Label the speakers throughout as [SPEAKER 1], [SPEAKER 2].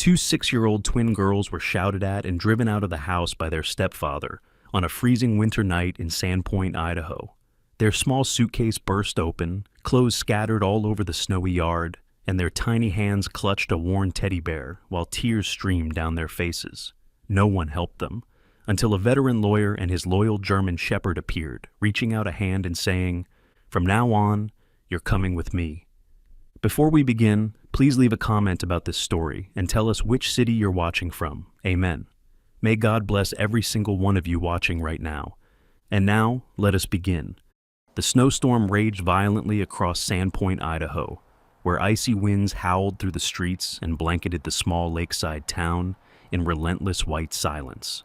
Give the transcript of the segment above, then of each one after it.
[SPEAKER 1] Two 6-year-old twin girls were shouted at and driven out of the house by their stepfather on a freezing winter night in Sandpoint, Idaho. Their small suitcase burst open, clothes scattered all over the snowy yard, and their tiny hands clutched a worn teddy bear while tears streamed down their faces. No one helped them, until a veteran lawyer and his loyal German shepherd appeared, reaching out a hand and saying, "From now on, you're coming with me." Before we begin, please leave a comment about this story and tell us which city you're watching from. Amen. May God bless every single one of you watching right now. And now, let us begin. The snowstorm raged violently across Sandpoint, Idaho, where icy winds howled through the streets and blanketed the small lakeside town in relentless white silence.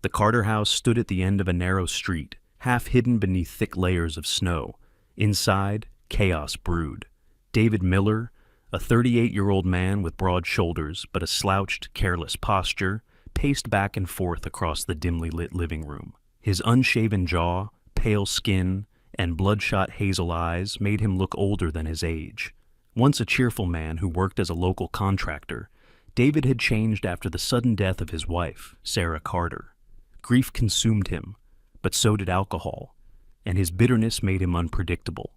[SPEAKER 1] The Carter house stood at the end of a narrow street, half hidden beneath thick layers of snow. Inside, chaos brewed. David Miller, a 38-year-old man with broad shoulders but a slouched, careless posture, paced back and forth across the dimly lit living room. His unshaven jaw, pale skin, and bloodshot hazel eyes made him look older than his age. Once a cheerful man who worked as a local contractor, David had changed after the sudden death of his wife, Sarah Carter. Grief consumed him, but so did alcohol, and his bitterness made him unpredictable.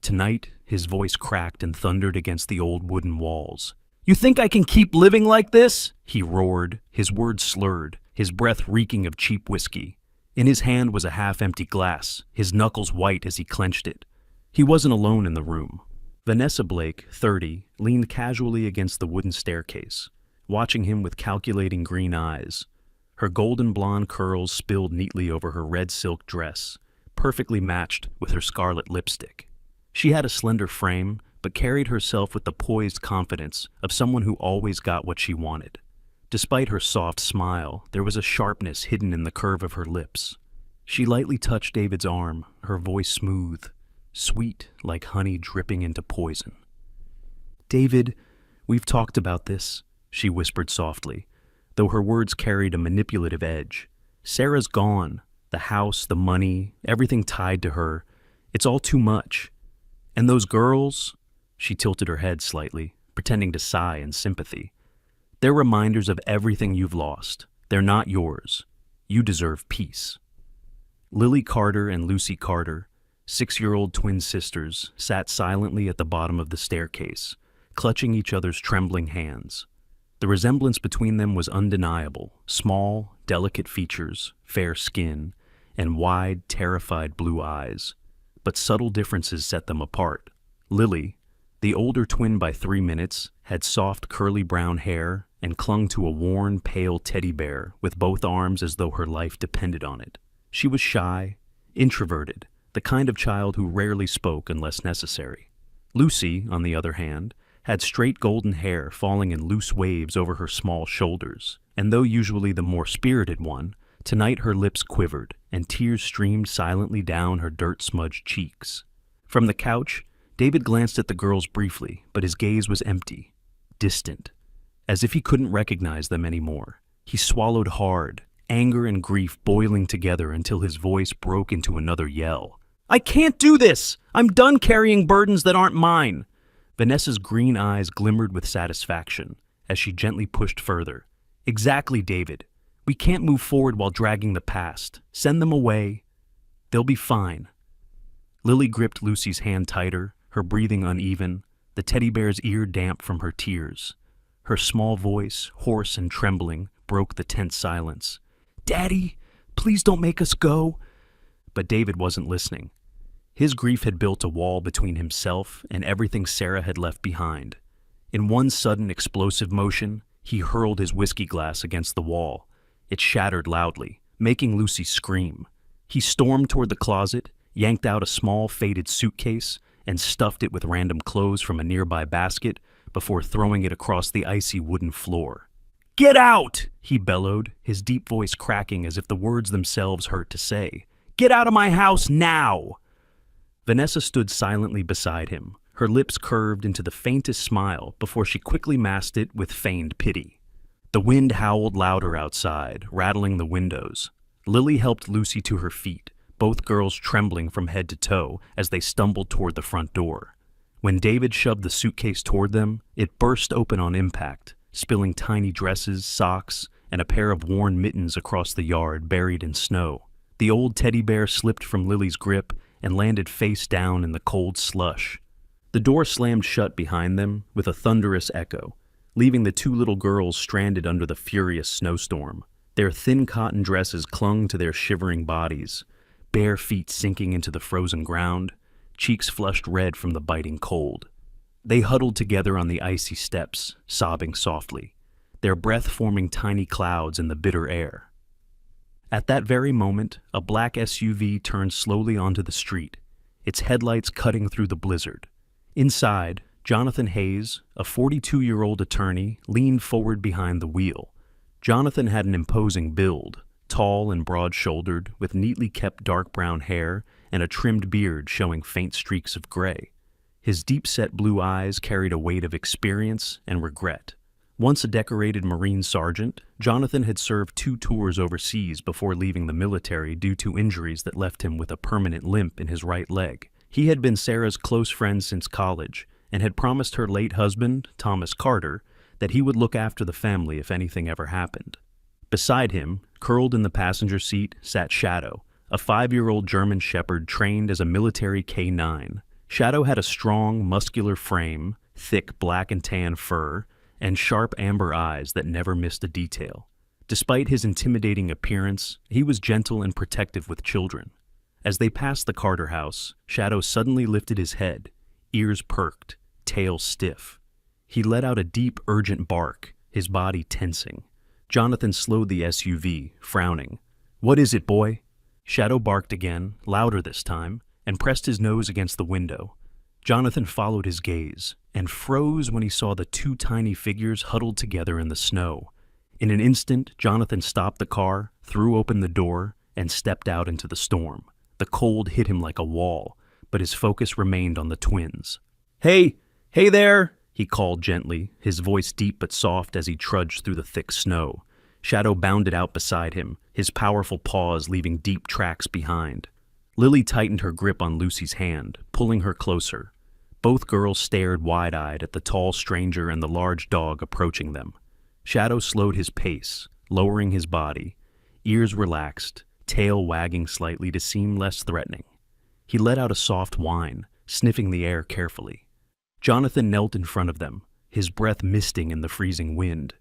[SPEAKER 1] Tonight, his voice cracked and thundered against the old wooden walls. "You think I can keep living like this?" he roared, his words slurred, his breath reeking of cheap whiskey. In his hand was a half-empty glass, his knuckles white as he clenched it. He wasn't alone in the room. Vanessa Blake, 30, leaned casually against the wooden staircase, watching him with calculating green eyes. Her golden blonde curls spilled neatly over her red silk dress, perfectly matched with her scarlet lipstick. She had a slender frame, but carried herself with the poised confidence of someone who always got what she wanted. Despite her soft smile, there was a sharpness hidden in the curve of her lips. She lightly touched David's arm, her voice smooth, sweet like honey dripping into poison. "David, we've talked about this," she whispered softly, though her words carried a manipulative edge. "Sarah's gone. The house, the money, everything tied to her. It's all too much. And those girls," she tilted her head slightly, pretending to sigh in sympathy, "they're reminders of everything you've lost. They're not yours. You deserve peace." Lily Carter and Lucy Carter, 6-year-old twin sisters, sat silently at the bottom of the staircase, clutching each other's trembling hands. The resemblance between them was undeniable: small, delicate features, fair skin, and wide, terrified blue eyes. But subtle differences set them apart. Lily, the older twin by 3 minutes, had soft, curly brown hair and clung to a worn, pale teddy bear with both arms as though her life depended on it. She was shy, introverted, the kind of child who rarely spoke unless necessary. Lucy, on the other hand, had straight golden hair falling in loose waves over her small shoulders, and though usually the more spirited one, tonight her lips quivered, and tears streamed silently down her dirt-smudged cheeks. From the couch, David glanced at the girls briefly, but his gaze was empty, distant, as if he couldn't recognize them anymore. He swallowed hard, anger and grief boiling together until his voice broke into another yell. "I can't do this! I'm done carrying burdens that aren't mine!" Vanessa's green eyes glimmered with satisfaction as she gently pushed further. "Exactly, David. We can't move forward while dragging the past. Send them away. They'll be fine." Lily gripped Lucy's hand tighter, her breathing uneven, the teddy bear's ear damp from her tears. Her small voice, hoarse and trembling, broke the tense silence. "Daddy, please don't make us go." But David wasn't listening. His grief had built a wall between himself and everything Sarah had left behind. In one sudden explosive motion, he hurled his whiskey glass against the wall. It shattered loudly, making Lucy scream. He stormed toward the closet, yanked out a small faded suitcase, and stuffed it with random clothes from a nearby basket before throwing it across the icy wooden floor. "Get out!" he bellowed, his deep voice cracking as if the words themselves hurt to say. "Get out of my house now!" Vanessa stood silently beside him, her lips curved into the faintest smile before she quickly masked it with feigned pity. The wind howled louder outside, rattling the windows. Lily helped Lucy to her feet, both girls trembling from head to toe as they stumbled toward the front door. When David shoved the suitcase toward them, it burst open on impact, spilling tiny dresses, socks, and a pair of worn mittens across the yard buried in snow. The old teddy bear slipped from Lily's grip and landed face down in the cold slush. The door slammed shut behind them with a thunderous echo, leaving the two little girls stranded under the furious snowstorm. Their thin cotton dresses clung to their shivering bodies, bare feet sinking into the frozen ground, cheeks flushed red from the biting cold. They huddled together on the icy steps, sobbing softly, their breath forming tiny clouds in the bitter air. At that very moment, a black SUV turned slowly onto the street, its headlights cutting through the blizzard. Inside, Jonathan Hayes, a 42-year-old attorney, leaned forward behind the wheel. Jonathan had an imposing build, tall and broad-shouldered, with neatly kept dark brown hair and a trimmed beard showing faint streaks of gray. His deep-set blue eyes carried a weight of experience and regret. Once a decorated Marine sergeant, Jonathan had served 2 tours overseas before leaving the military due to injuries that left him with a permanent limp in his right leg. He had been Sarah's close friend since college and had promised her late husband, Thomas Carter, that he would look after the family if anything ever happened. Beside him, curled in the passenger seat, sat Shadow, a 5-year-old German shepherd trained as a military K-9. Shadow had a strong, muscular frame, thick black and tan fur, and sharp amber eyes that never missed a detail. Despite his intimidating appearance, he was gentle and protective with children. As they passed the Carter house, Shadow suddenly lifted his head, ears perked, tail stiff. He let out a deep, urgent bark, his body tensing. Jonathan slowed the SUV, frowning. "What is it, boy?" Shadow barked again, louder this time, and pressed his nose against the window. Jonathan followed his gaze and froze when he saw the 2 tiny figures huddled together in the snow. In an instant, Jonathan stopped the car, threw open the door, and stepped out into the storm. The cold hit him like a wall, but his focus remained on the twins. "Hey! Hey there!" he called gently, his voice deep but soft as he trudged through the thick snow. Shadow bounded out beside him, his powerful paws leaving deep tracks behind. Lily tightened her grip on Lucy's hand, pulling her closer. Both girls stared wide-eyed at the tall stranger and the large dog approaching them. Shadow slowed his pace, lowering his body, ears relaxed, tail wagging slightly to seem less threatening. He let out a soft whine, sniffing the air carefully. Jonathan knelt in front of them, his breath misting in the freezing wind.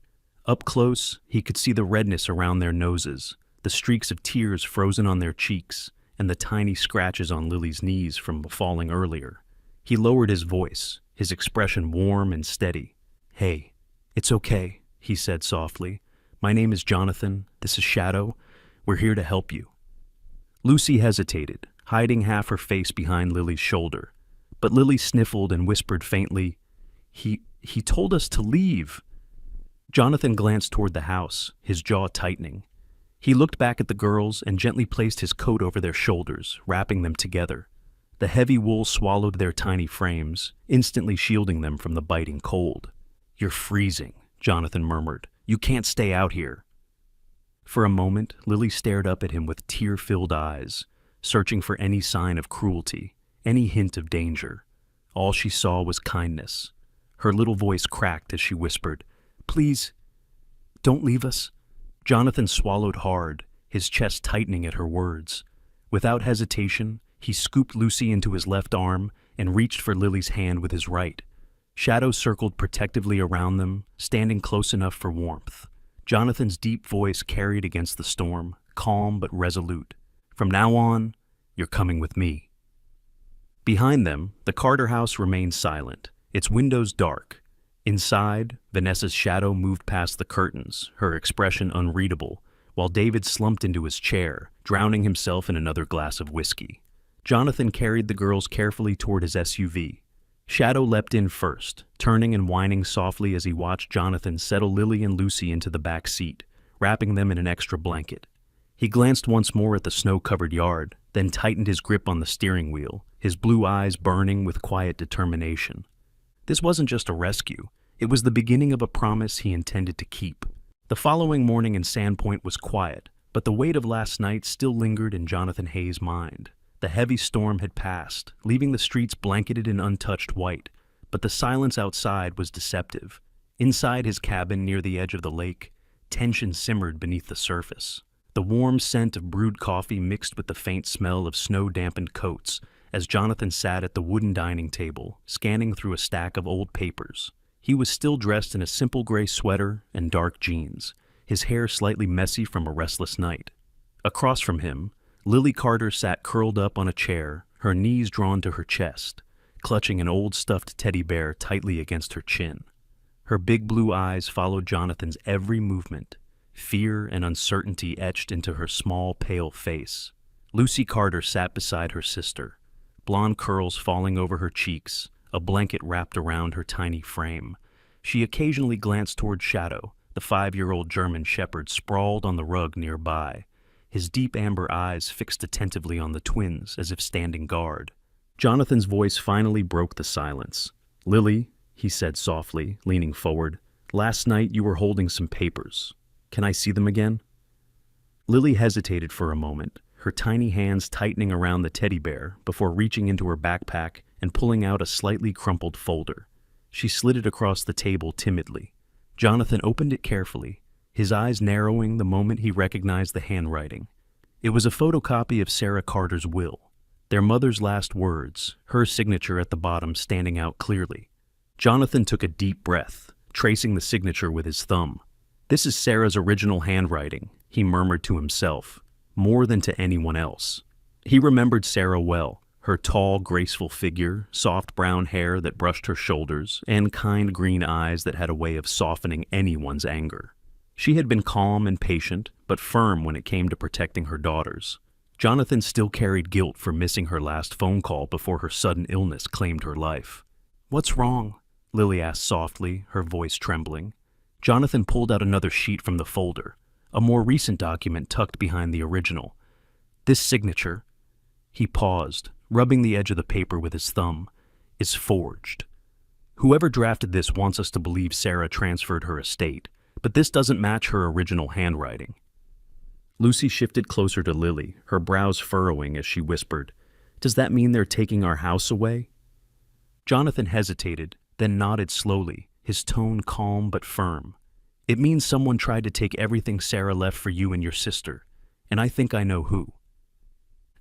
[SPEAKER 1] Up close, he could see the redness around their noses, the streaks of tears frozen on their cheeks, and the tiny scratches on Lily's knees from falling earlier. He lowered his voice, his expression warm and steady. "Hey, it's okay," he said softly. "My name is Jonathan. This is Shadow. We're here to help you." Lucy hesitated, hiding half her face behind Lily's shoulder. But Lily sniffled and whispered faintly, He told us to leave." Jonathan glanced toward the house, his jaw tightening. He looked back at the girls and gently placed his coat over their shoulders, wrapping them together. The heavy wool swallowed their tiny frames, instantly shielding them from the biting cold. "You're freezing," Jonathan murmured. "You can't stay out here." For a moment, Lily stared up at him with tear-filled eyes, searching for any sign of cruelty, any hint of danger. All she saw was kindness. Her little voice cracked as she whispered, "Please, don't leave us." Jonathan swallowed hard, his chest tightening at her words. Without hesitation, he scooped Lucy into his left arm and reached for Lily's hand with his right. Shadow circled protectively around them, standing close enough for warmth. Jonathan's deep voice carried against the storm, calm but resolute. "From now on, you're coming with me." Behind them, the Carter house remained silent, its windows dark. Inside, Vanessa's shadow moved past the curtains, her expression unreadable, while David slumped into his chair, drowning himself in another glass of whiskey. Jonathan carried the girls carefully toward his SUV. Shadow leapt in first, turning and whining softly as he watched Jonathan settle Lily and Lucy into the back seat, wrapping them in an extra blanket. He glanced once more at the snow-covered yard, then tightened his grip on the steering wheel, his blue eyes burning with quiet determination. This wasn't just a rescue. It was the beginning of a promise he intended to keep. The following morning in Sandpoint was quiet, but the weight of last night still lingered in Jonathan Hayes' mind. The heavy storm had passed, leaving the streets blanketed in untouched white, but the silence outside was deceptive. Inside his cabin near the edge of the lake, tension simmered beneath the surface. The warm scent of brewed coffee mixed with the faint smell of snow-dampened coats as Jonathan sat at the wooden dining table, scanning through a stack of old papers. He was still dressed in a simple gray sweater and dark jeans, his hair slightly messy from a restless night. Across from him, Lily Carter sat curled up on a chair, her knees drawn to her chest, clutching an old stuffed teddy bear tightly against her chin. Her big blue eyes followed Jonathan's every movement, fear and uncertainty etched into her small, pale face. Lucy Carter sat beside her sister, blonde curls falling over her cheeks, a blanket wrapped around her tiny frame. She occasionally glanced toward Shadow, the 5-year-old German shepherd sprawled on the rug nearby, his deep amber eyes fixed attentively on the twins as if standing guard. Jonathan's voice finally broke the silence. "Lily," he said softly, leaning forward, "last night you were holding some papers. Can I see them again?" Lily hesitated for a moment, her tiny hands tightening around the teddy bear before reaching into her backpack and pulling out a slightly crumpled folder. She slid it across the table timidly. Jonathan opened it carefully, his eyes narrowing the moment he recognized the handwriting. It was a photocopy of Sarah Carter's will, their mother's last words, her signature at the bottom standing out clearly. Jonathan took a deep breath, tracing the signature with his thumb. "This is Sarah's original handwriting," he murmured to himself, more than to anyone else. He remembered Sarah well, her tall, graceful figure, soft brown hair that brushed her shoulders, and kind green eyes that had a way of softening anyone's anger. She had been calm and patient, but firm when it came to protecting her daughters. Jonathan still carried guilt for missing her last phone call before her sudden illness claimed her life. "What's wrong?" Lily asked softly, her voice trembling. Jonathan pulled out another sheet from the folder, a more recent document tucked behind the original. "This signature," he paused, rubbing the edge of the paper with his thumb, "is forged. Whoever drafted this wants us to believe Sarah transferred her estate, but this doesn't match her original handwriting." Lucy shifted closer to Lily, her brows furrowing as she whispered, "Does that mean they're taking our house away?" Jonathan hesitated, then nodded slowly, his tone calm but firm. "It means someone tried to take everything Sarah left for you and your sister, and I think I know who."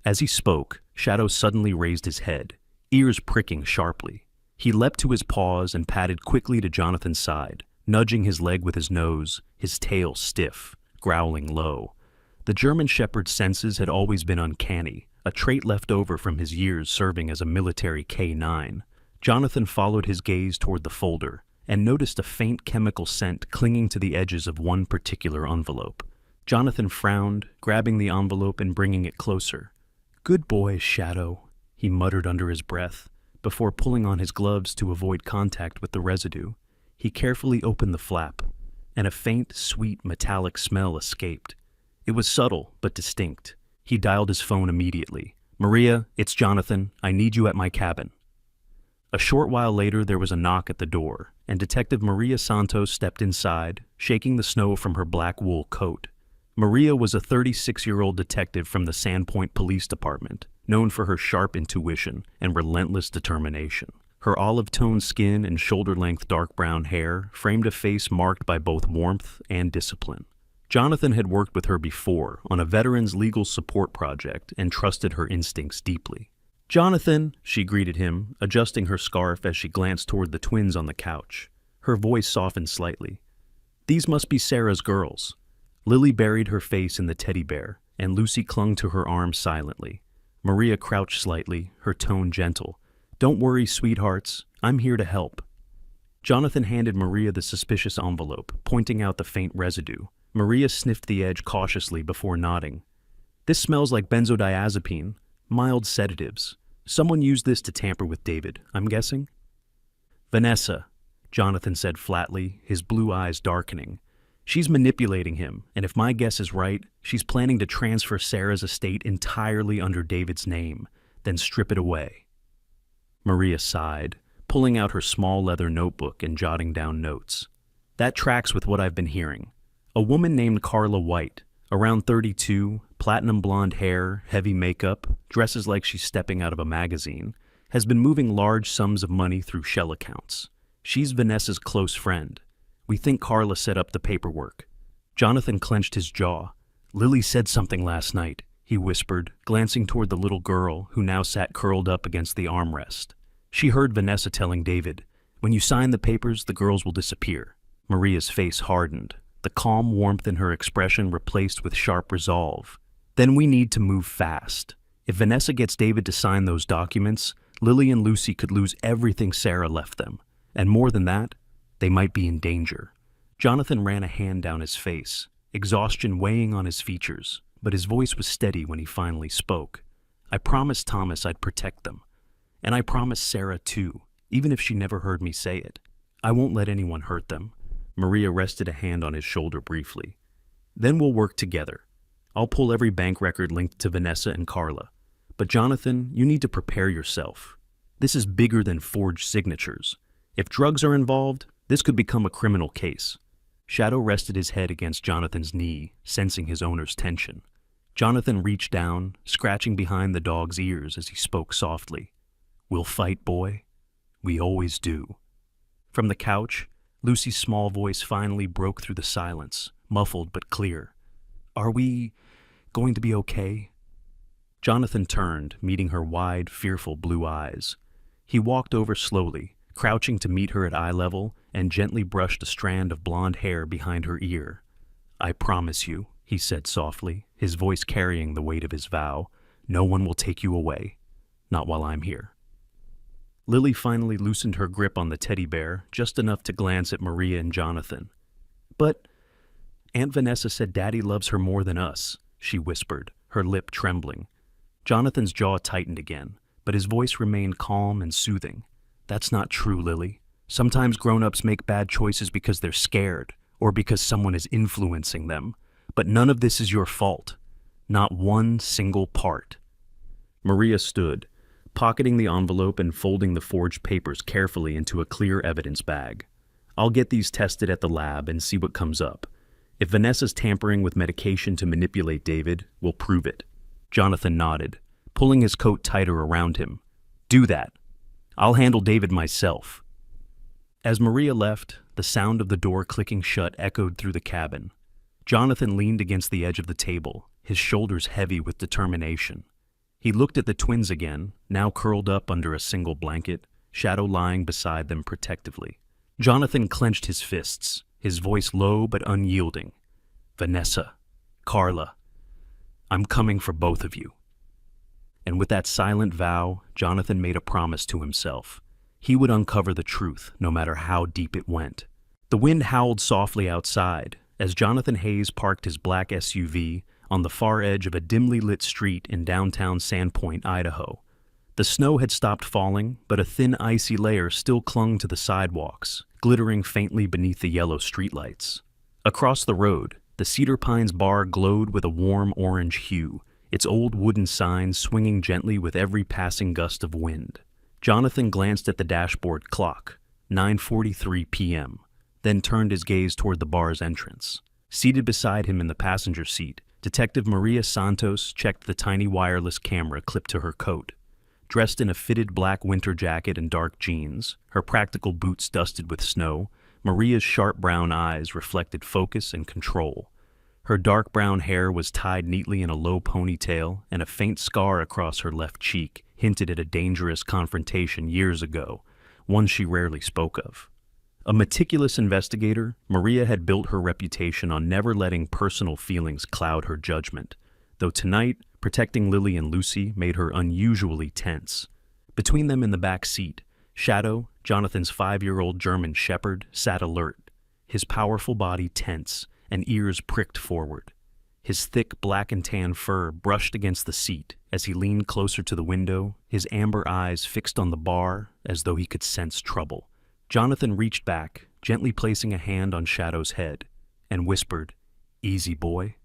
[SPEAKER 1] As he spoke, Shadow suddenly raised his head, ears pricking sharply. He leapt to his paws and padded quickly to Jonathan's side, nudging his leg with his nose, his tail stiff, growling low. The German shepherd's senses had always been uncanny, a trait left over from his years serving as a military K-9. Jonathan followed his gaze toward the folder and noticed a faint chemical scent clinging to the edges of one particular envelope. Jonathan frowned, grabbing the envelope and bringing it closer. "Good boy, Shadow," he muttered under his breath, before pulling on his gloves to avoid contact with the residue. He carefully opened the flap, and a faint, sweet, metallic smell escaped. It was subtle, but distinct. He dialed his phone immediately. "Maria, it's Jonathan. I need you at my cabin." A short while later, there was a knock at the door, and Detective Maria Santos stepped inside, shaking the snow from her black wool coat. Maria was a 36-year-old detective from the Sandpoint Police Department, known for her sharp intuition and relentless determination. Her olive-toned skin and shoulder-length dark brown hair framed a face marked by both warmth and discipline. Jonathan had worked with her before on a veterans legal support project and trusted her instincts deeply. "Jonathan," she greeted him, adjusting her scarf as she glanced toward the twins on the couch. Her voice softened slightly. "These must be Sarah's girls." Lily buried her face in the teddy bear, and Lucy clung to her arm silently. Maria crouched slightly, her tone gentle. "Don't worry, sweethearts. I'm here to help." Jonathan handed Maria the suspicious envelope, pointing out the faint residue. Maria sniffed the edge cautiously before nodding. "This smells like benzodiazepine, mild sedatives. Someone used this to tamper with David, I'm guessing?" "Vanessa," Jonathan said flatly, his blue eyes darkening. "She's manipulating him, and if my guess is right, she's planning to transfer Sarah's estate entirely under David's name, then strip it away." Maria sighed, pulling out her small leather notebook and jotting down notes. "That tracks with what I've been hearing. A woman named Carla White, around 32, platinum blonde hair, heavy makeup, dresses like she's stepping out of a magazine, has been moving large sums of money through shell accounts. She's Vanessa's close friend. We think Carla set up the paperwork. Jonathan clenched his jaw. Lily said something last night, he whispered, glancing toward the little girl who now sat curled up against the armrest. She heard Vanessa telling David, "When you sign the papers, the girls will disappear." Maria's face hardened, the calm warmth in her expression replaced with sharp resolve. "Then we need to move fast. If Vanessa gets David to sign those documents, Lily and Lucy could lose everything Sarah left them. And more than that, they might be in danger." Jonathan ran a hand down his face, exhaustion weighing on his features, but his voice was steady when he finally spoke. "I promised Thomas I'd protect them. And I promised Sarah too, even if she never heard me say it. I won't let anyone hurt them." Maria rested a hand on his shoulder briefly. "Then we'll work together. I'll pull every bank record linked to Vanessa and Carla. But Jonathan, you need to prepare yourself. This is bigger than forged signatures. If drugs are involved, this could become a criminal case." Shadow rested his head against Jonathan's knee, sensing his owner's tension. Jonathan reached down, scratching behind the dog's ears as he spoke softly. "We'll fight, boy. We always do." From the couch, Lucy's small voice finally broke through the silence, muffled but clear. "Are we going to be okay?" Jonathan turned, meeting her wide, fearful blue eyes. He walked over slowly, crouching to meet her at eye level, and gently brushed a strand of blonde hair behind her ear. "I promise you," he said softly, his voice carrying the weight of his vow, "no one will take you away. Not while I'm here." Lily finally loosened her grip on the teddy bear, just enough to glance at Maria and Jonathan. "But Aunt Vanessa said Daddy loves her more than us," she whispered, her lip trembling. Jonathan's jaw tightened again, but his voice remained calm and soothing. "That's not true, Lily. Sometimes grown-ups make bad choices because they're scared, or because someone is influencing them. But none of this is your fault. Not one single part." Maria stood, pocketing the envelope and folding the forged papers carefully into a clear evidence bag. "I'll get these tested at the lab and see what comes up. If Vanessa's tampering with medication to manipulate David, we'll prove it." Jonathan nodded, pulling his coat tighter around him. "Do that. I'll handle David myself." As Maria left, the sound of the door clicking shut echoed through the cabin. Jonathan leaned against the edge of the table, his shoulders heavy with determination. He looked at the twins again, now curled up under a single blanket, Shadow lying beside them protectively. Jonathan clenched his fists, his voice low but unyielding. "Vanessa, Carla, I'm coming for both of you." And with that silent vow, Jonathan made a promise to himself. He would uncover the truth, no matter how deep it went. The wind howled softly outside, as Jonathan Hayes parked his black SUV on the far edge of a dimly lit street in downtown Sandpoint, Idaho. The snow had stopped falling, but a thin icy layer still clung to the sidewalks, glittering faintly beneath the yellow streetlights. Across the road, the Cedar Pines bar glowed with a warm orange hue, its old wooden sign swinging gently with every passing gust of wind. Jonathan glanced at the dashboard clock, 9:43 p.m., then turned his gaze toward the bar's entrance. Seated beside him in the passenger seat, Detective Maria Santos checked the tiny wireless camera clipped to her coat. Dressed in a fitted black winter jacket and dark jeans, her practical boots dusted with snow, Maria's sharp brown eyes reflected focus and control. Her dark brown hair was tied neatly in a low ponytail, and a faint scar across her left cheek hinted at a dangerous confrontation years ago, one she rarely spoke of. A meticulous investigator, Maria had built her reputation on never letting personal feelings cloud her judgment, though tonight, protecting Lily and Lucy made her unusually tense. Between them in the back seat, Shadow, Jonathan's 5-year-old German shepherd, sat alert, his powerful body tense and ears pricked forward. His thick black and tan fur brushed against the seat as he leaned closer to the window, his amber eyes fixed on the bar as though he could sense trouble. Jonathan reached back, gently placing a hand on Shadow's head, and whispered, "Easy, boy.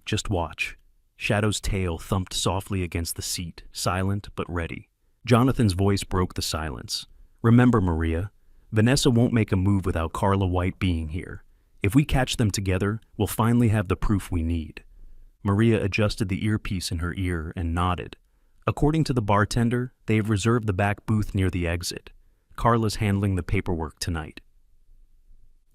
[SPEAKER 1] Just watch." Shadow's tail thumped softly against the seat, silent but ready. Jonathan's voice broke the silence. "Remember, Maria, Vanessa won't make a move without Carla White being here. If we catch them together, we'll finally have the proof we need." Maria adjusted the earpiece in her ear and nodded. "According to the bartender, they have reserved the back booth near the exit. Carla's handling the paperwork tonight."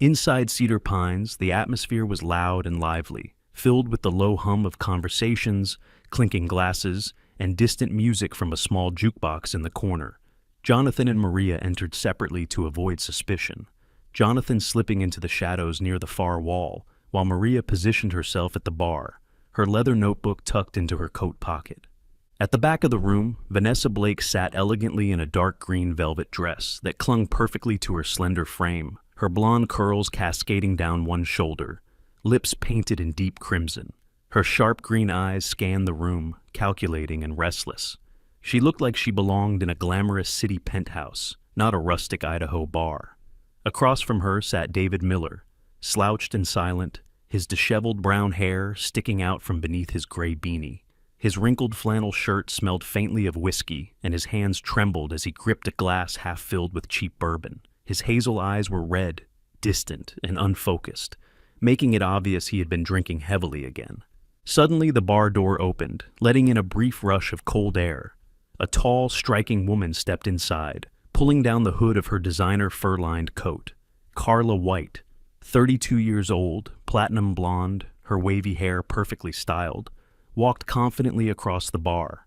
[SPEAKER 1] Inside Cedar Pines, the atmosphere was loud and lively, filled with the low hum of conversations, clinking glasses, and distant music from a small jukebox in the corner. Jonathan and Maria entered separately to avoid suspicion, Jonathan slipping into the shadows near the far wall, while Maria positioned herself at the bar, her leather notebook tucked into her coat pocket. At the back of the room, Vanessa Blake sat elegantly in a dark green velvet dress that clung perfectly to her slender frame, her blonde curls cascading down one shoulder, lips painted in deep crimson. Her sharp green eyes scanned the room, calculating and restless. She looked like she belonged in a glamorous city penthouse, not a rustic Idaho bar. Across from her sat David Miller, slouched and silent, his disheveled brown hair sticking out from beneath his gray beanie. His wrinkled flannel shirt smelled faintly of whiskey, and his hands trembled as he gripped a glass half filled with cheap bourbon. His hazel eyes were red, distant, and unfocused, making it obvious he had been drinking heavily again. Suddenly, the bar door opened, letting in a brief rush of cold air. A tall, striking woman stepped inside, pulling down the hood of her designer fur-lined coat. Carla White, 32 years old, platinum blonde, her wavy hair perfectly styled, walked confidently across the bar.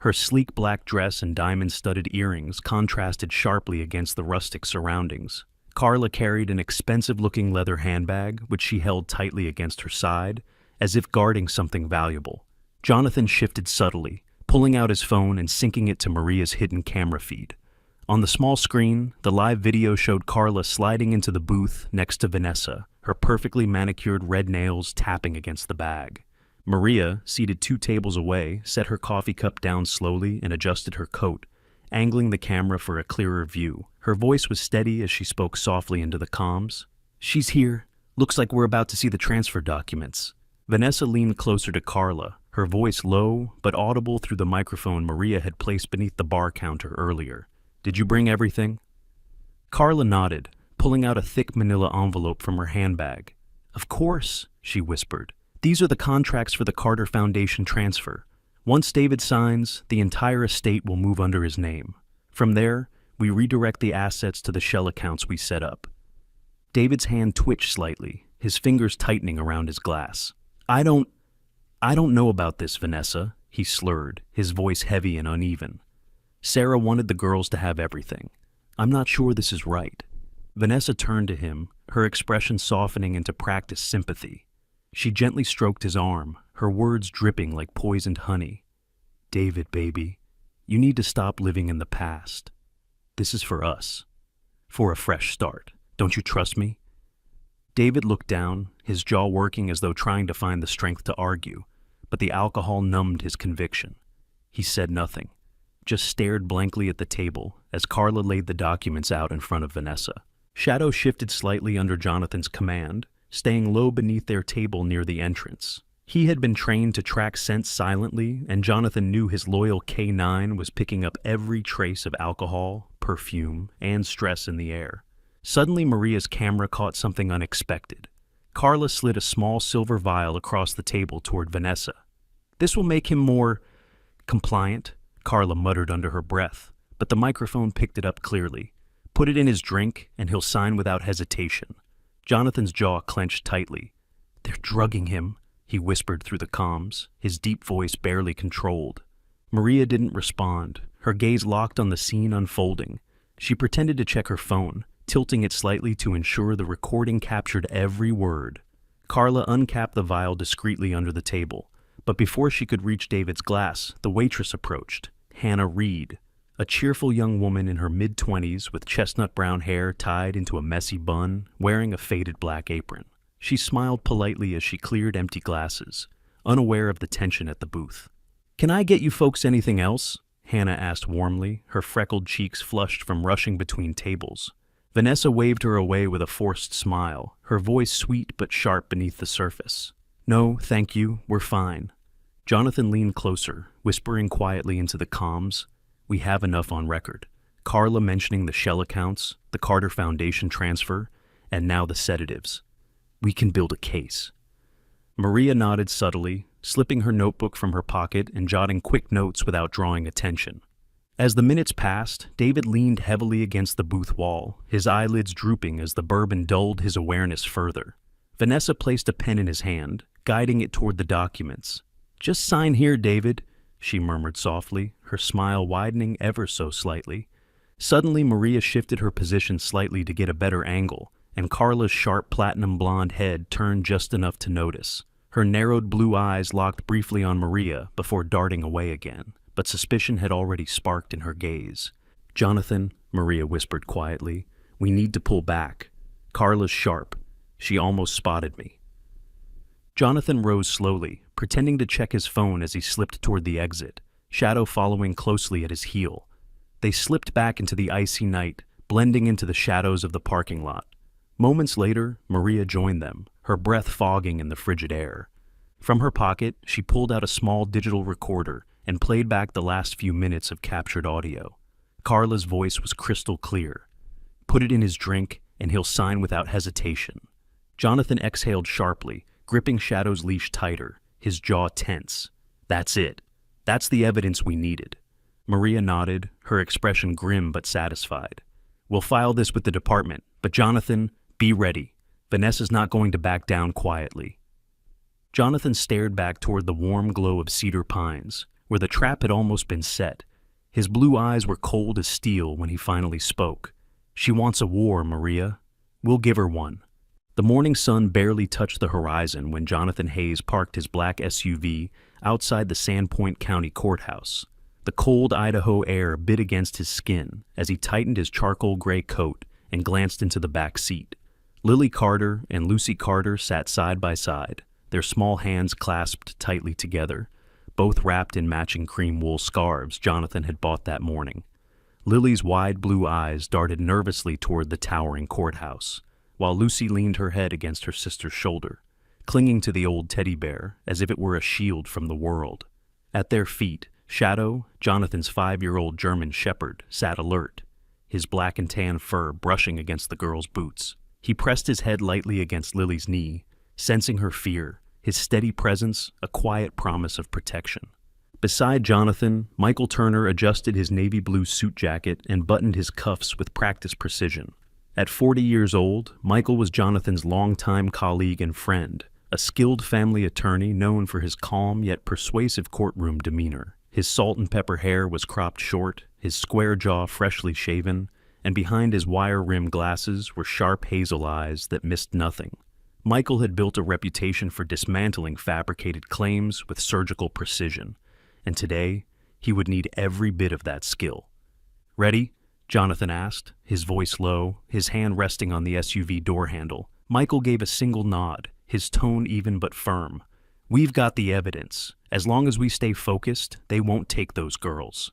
[SPEAKER 1] Her sleek black dress and diamond-studded earrings contrasted sharply against the rustic surroundings. Carla carried an expensive-looking leather handbag, which she held tightly against her side, as if guarding something valuable. Jonathan shifted subtly, pulling out his phone and syncing it to Maria's hidden camera feed. On the small screen, the live video showed Carla sliding into the booth next to Vanessa, her perfectly manicured red nails tapping against the bag. Maria, seated 2 tables away, set her coffee cup down slowly and adjusted her coat, angling the camera for a clearer view. Her voice was steady as she spoke softly into the comms. "She's here. Looks like we're about to see the transfer documents." Vanessa leaned closer to Carla, her voice low but audible through the microphone Maria had placed beneath the bar counter earlier. "Did you bring everything?" Carla nodded, pulling out a thick manila envelope from her handbag. "Of course," she whispered. "These are the contracts for the Carter Foundation transfer. Once David signs, the entire estate will move under his name. From there, we redirect the assets to the shell accounts we set up." David's hand twitched slightly, his fingers tightening around his glass. I don't know about this, Vanessa," he slurred, his voice heavy and uneven. "Sarah wanted the girls to have everything. I'm not sure this is right." Vanessa turned to him, her expression softening into practiced sympathy. She gently stroked his arm, her words dripping like poisoned honey. "David, baby, you need to stop living in the past. This is for us. For a fresh start. Don't you trust me?" David looked down, his jaw working as though trying to find the strength to argue, but the alcohol numbed his conviction. He said nothing, just stared blankly at the table as Carla laid the documents out in front of Vanessa. Shadow shifted slightly under Jonathan's command, staying low beneath their table near the entrance. He had been trained to track scents silently, and Jonathan knew his loyal K9 was picking up every trace of alcohol, perfume, and stress in the air. Suddenly, Maria's camera caught something unexpected. Carla slid a small silver vial across the table toward Vanessa. "This will make him more compliant," Carla muttered under her breath, but the microphone picked it up clearly. "Put it in his drink, and he'll sign without hesitation." Jonathan's jaw clenched tightly. "They're drugging him," he whispered through the comms, his deep voice barely controlled. Maria didn't respond, her gaze locked on the scene unfolding. She pretended to check her phone, tilting it slightly to ensure the recording captured every word. Carla uncapped the vial discreetly under the table, but before she could reach David's glass, the waitress approached, Hannah Reed, a cheerful young woman in her mid-20s with chestnut brown hair tied into a messy bun, wearing a faded black apron. She smiled politely as she cleared empty glasses, unaware of the tension at the booth. "Can I get you folks anything else?" Hannah asked warmly, her freckled cheeks flushed from rushing between tables. Vanessa waved her away with a forced smile, her voice sweet but sharp beneath the surface. "No, thank you, we're fine." Jonathan leaned closer, whispering quietly into the comms. "We have enough on record. Carla mentioning the shell accounts, the Carter Foundation transfer, and now the sedatives. We can build a case." Maria nodded subtly, slipping her notebook from her pocket and jotting quick notes without drawing attention. As the minutes passed, David leaned heavily against the booth wall, his eyelids drooping as the bourbon dulled his awareness further. Vanessa placed a pen in his hand, guiding it toward the documents. "Just sign here, David," she murmured softly, her smile widening ever so slightly. Suddenly, Maria shifted her position slightly to get a better angle, and Carla's sharp platinum blonde head turned just enough to notice. Her narrowed blue eyes locked briefly on Maria before darting away again, but suspicion had already sparked in her gaze. "Jonathan," Maria whispered quietly, "we need to pull back. Carla's sharp. She almost spotted me." Jonathan rose slowly, pretending to check his phone as he slipped toward the exit, Shadow following closely at his heel. They slipped back into the icy night, blending into the shadows of the parking lot. Moments later, Maria joined them, her breath fogging in the frigid air. From her pocket, she pulled out a small digital recorder and played back the last few minutes of captured audio. Carla's voice was crystal clear. "Put it in his drink, and he'll sign without hesitation." Jonathan exhaled sharply, gripping Shadow's leash tighter, his jaw tense. "That's it. That's the evidence we needed." Maria nodded, her expression grim but satisfied. "We'll file this with the department, but Jonathan, be ready. Vanessa's not going to back down quietly." Jonathan stared back toward the warm glow of cedar pines, where the trap had almost been set. His blue eyes were cold as steel when he finally spoke. "She wants a war, Maria. We'll give her one." The morning sun barely touched the horizon when Jonathan Hayes parked his black SUV outside the Sandpoint County Courthouse. The cold Idaho air bit against his skin as he tightened his charcoal gray coat and glanced into the back seat. Lily Carter and Lucy Carter sat side by side, their small hands clasped tightly together, both wrapped in matching cream wool scarves Jonathan had bought that morning. Lily's wide blue eyes darted nervously toward the towering courthouse, while Lucy leaned her head against her sister's shoulder, clinging to the old teddy bear as if it were a shield from the world. At their feet, Shadow, Jonathan's 5-year-old German shepherd, sat alert, his black and tan fur brushing against the girl's boots. He pressed his head lightly against Lily's knee, sensing her fear, his steady presence a quiet promise of protection. Beside Jonathan, Michael Turner adjusted his navy blue suit jacket and buttoned his cuffs with practiced precision. At 40 years old, Michael was Jonathan's longtime colleague and friend, a skilled family attorney known for his calm yet persuasive courtroom demeanor. His salt-and-pepper hair was cropped short, his square jaw freshly shaven, and behind his wire-rimmed glasses were sharp hazel eyes that missed nothing. Michael had built a reputation for dismantling fabricated claims with surgical precision, and today he would need every bit of that skill. "Ready?" Jonathan asked, his voice low, his hand resting on the SUV door handle. Michael gave a single nod, his tone even but firm. "We've got the evidence. As long as we stay focused, they won't take those girls."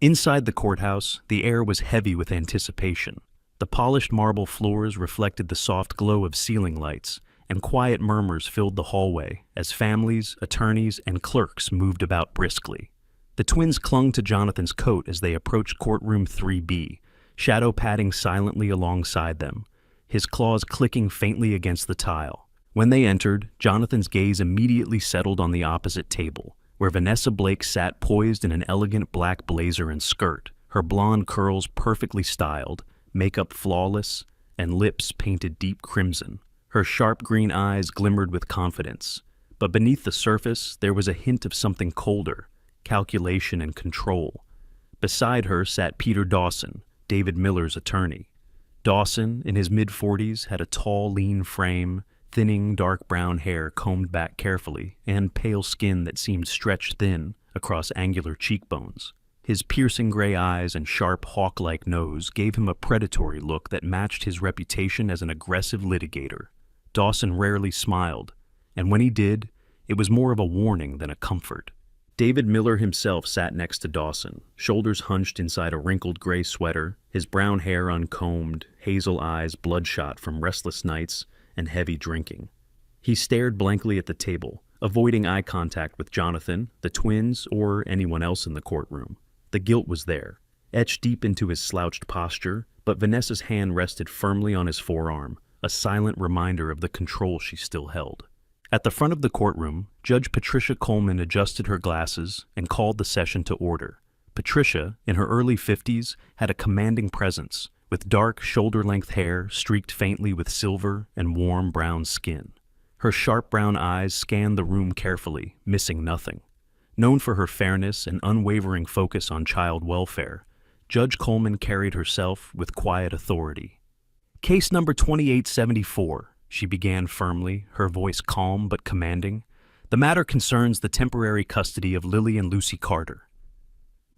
[SPEAKER 1] Inside the courthouse, the air was heavy with anticipation. The polished marble floors reflected the soft glow of ceiling lights, and quiet murmurs filled the hallway as families, attorneys, and clerks moved about briskly. The twins clung to Jonathan's coat as they approached courtroom 3B, Shadow padding silently alongside them, his claws clicking faintly against the tile. When they entered, Jonathan's gaze immediately settled on the opposite table, where Vanessa Blake sat poised in an elegant black blazer and skirt, her blonde curls perfectly styled, makeup flawless, and lips painted deep crimson. Her sharp green eyes glimmered with confidence, but beneath the surface there was a hint of something colder, calculation and control. Beside her sat Peter Dawson, David Miller's attorney. Dawson, in his mid-40s, had a tall, lean frame, thinning, dark brown hair combed back carefully, and pale skin that seemed stretched thin across angular cheekbones. His piercing gray eyes and sharp, hawk-like nose gave him a predatory look that matched his reputation as an aggressive litigator. Dawson rarely smiled, and when he did, it was more of a warning than a comfort. David Miller himself sat next to Dawson, shoulders hunched inside a wrinkled gray sweater, his brown hair uncombed, hazel eyes bloodshot from restless nights and heavy drinking. He stared blankly at the table, avoiding eye contact with Jonathan, the twins, or anyone else in the courtroom. The guilt was there, etched deep into his slouched posture, but Vanessa's hand rested firmly on his forearm, a silent reminder of the control she still held. At the front of the courtroom, Judge Patricia Coleman adjusted her glasses and called the session to order. Patricia, in her early 50s, had a commanding presence, with dark, shoulder-length hair streaked faintly with silver and warm brown skin. Her sharp brown eyes scanned the room carefully, missing nothing. Known for her fairness and unwavering focus on child welfare, Judge Coleman carried herself with quiet authority. "Case number 2874, she began firmly, her voice calm but commanding. "The matter concerns the temporary custody of Lily and Lucy Carter."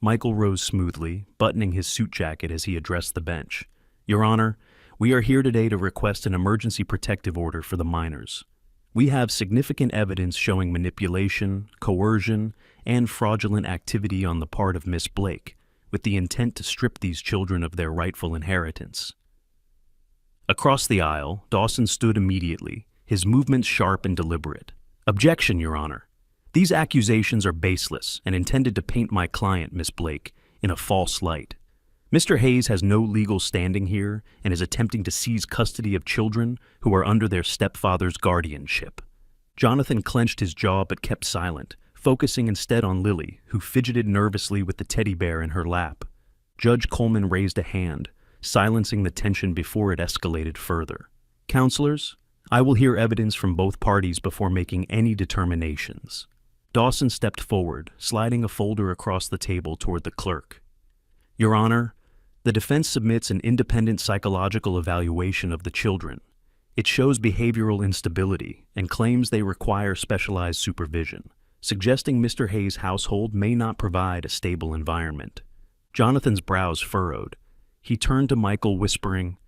[SPEAKER 1] Michael rose smoothly, buttoning his suit jacket as he addressed the bench. "Your Honor, we are here today to request an emergency protective order for the minors. We have significant evidence showing manipulation, coercion, and fraudulent activity on the part of Miss Blake, with the intent to strip these children of their rightful inheritance." Across the aisle, Dawson stood immediately, his movements sharp and deliberate. "Objection, Your Honor. These accusations are baseless and intended to paint my client, Miss Blake, in a false light. Mr. Hayes has no legal standing here and is attempting to seize custody of children who are under their stepfather's guardianship." Jonathan clenched his jaw but kept silent, focusing instead on Lily, who fidgeted nervously with the teddy bear in her lap. Judge Coleman raised a hand, silencing the tension before it escalated further. "Counselors, I will hear evidence from both parties before making any determinations." Dawson stepped forward, sliding a folder across the table toward the clerk. "Your Honor, the defense submits an independent psychological evaluation of the children. It shows behavioral instability and claims they require specialized supervision, suggesting Mr. Hayes' household may not provide a stable environment." Jonathan's brows furrowed. He turned to Michael, whispering,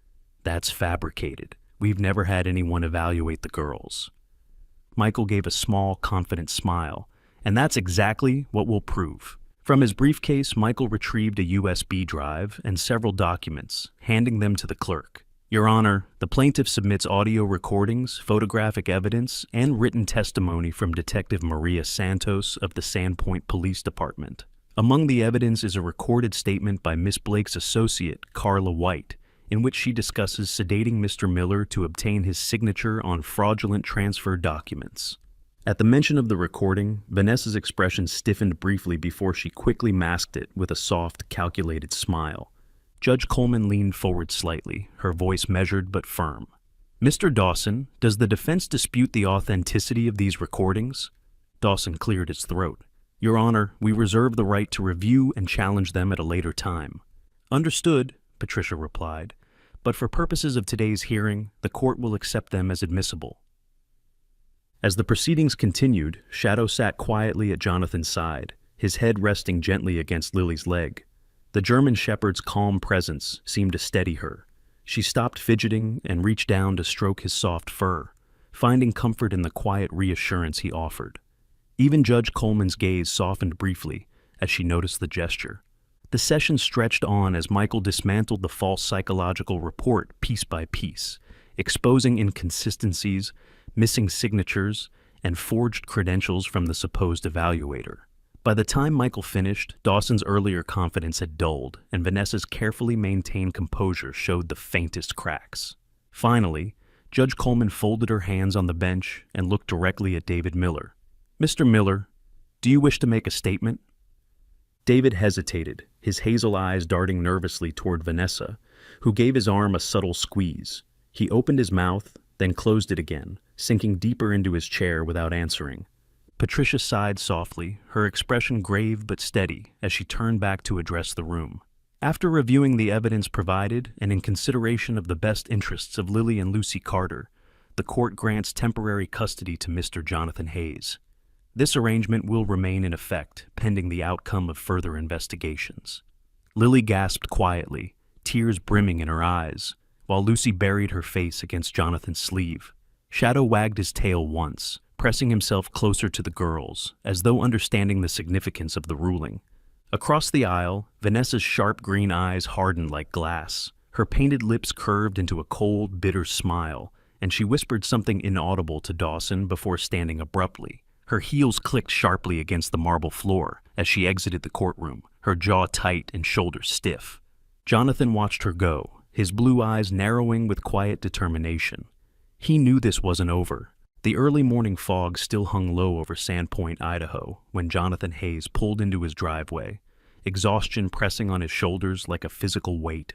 [SPEAKER 1] "That's fabricated. We've never had anyone evaluate the girls." Michael gave a small, confident smile, "And that's exactly what we'll prove." From his briefcase, Michael retrieved a USB drive and several documents, handing them to the clerk. "Your Honor, the plaintiff submits audio recordings, photographic evidence, and written testimony from Detective Maria Santos of the Sandpoint Police Department. Among the evidence is a recorded statement by Miss Blake's associate, Carla White, in which she discusses sedating Mr. Miller to obtain his signature on fraudulent transfer documents." At the mention of the recording, Vanessa's expression stiffened briefly before she quickly masked it with a soft, calculated smile. Judge Coleman leaned forward slightly, her voice measured but firm. "Mr. Dawson, does the defense dispute the authenticity of these recordings?" Dawson cleared his throat. "Your Honor, we reserve the right to review and challenge them at a later time." "Understood," Patricia replied, "but for purposes of today's hearing, the court will accept them as admissible." As the proceedings continued, Shadow sat quietly at Jonathan's side, his head resting gently against Lily's leg. The German shepherd's calm presence seemed to steady her. She stopped fidgeting and reached down to stroke his soft fur, finding comfort in the quiet reassurance he offered. Even Judge Coleman's gaze softened briefly as she noticed the gesture. The session stretched on as Michael dismantled the false psychological report piece by piece, exposing inconsistencies, missing signatures, and forged credentials from the supposed evaluator. By the time Michael finished, Dawson's earlier confidence had dulled, and Vanessa's carefully maintained composure showed the faintest cracks. Finally, Judge Coleman folded her hands on the bench and looked directly at David Miller. "Mr. Miller, do you wish to make a statement?" David hesitated, his hazel eyes darting nervously toward Vanessa, who gave his arm a subtle squeeze. He opened his mouth, then closed it again, sinking deeper into his chair without answering. Patricia sighed softly, her expression grave but steady, as she turned back to address the room. "After reviewing the evidence provided, and in consideration of the best interests of Lily and Lucy Carter, the court grants temporary custody to Mr. Jonathan Hayes. This arrangement will remain in effect, pending the outcome of further investigations." Lily gasped quietly, tears brimming in her eyes, while Lucy buried her face against Jonathan's sleeve. Shadow wagged his tail once, pressing himself closer to the girls, as though understanding the significance of the ruling. Across the aisle, Vanessa's sharp green eyes hardened like glass. Her painted lips curved into a cold, bitter smile, and she whispered something inaudible to Dawson before standing abruptly. Her heels clicked sharply against the marble floor as she exited the courtroom, her jaw tight and shoulders stiff. Jonathan watched her go, his blue eyes narrowing with quiet determination. He knew this wasn't over. The early morning fog still hung low over Sandpoint, Idaho, when Jonathan Hayes pulled into his driveway, exhaustion pressing on his shoulders like a physical weight.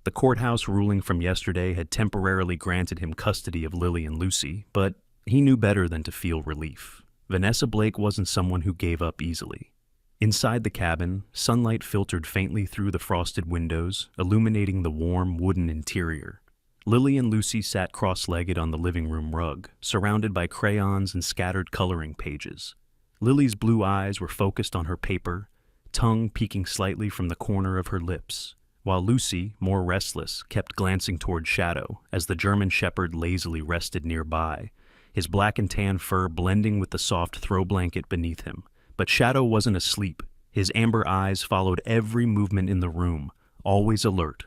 [SPEAKER 1] The courthouse ruling from yesterday had temporarily granted him custody of Lily and Lucy, but he knew better than to feel relief. Vanessa Blake wasn't someone who gave up easily. Inside the cabin, sunlight filtered faintly through the frosted windows, illuminating the warm wooden interior. Lily and Lucy sat cross-legged on the living room rug, surrounded by crayons and scattered coloring pages. Lily's blue eyes were focused on her paper, tongue peeking slightly from the corner of her lips, while Lucy, more restless, kept glancing toward Shadow as the German shepherd lazily rested nearby, his black and tan fur blending with the soft throw blanket beneath him. But Shadow wasn't asleep. His amber eyes followed every movement in the room, always alert,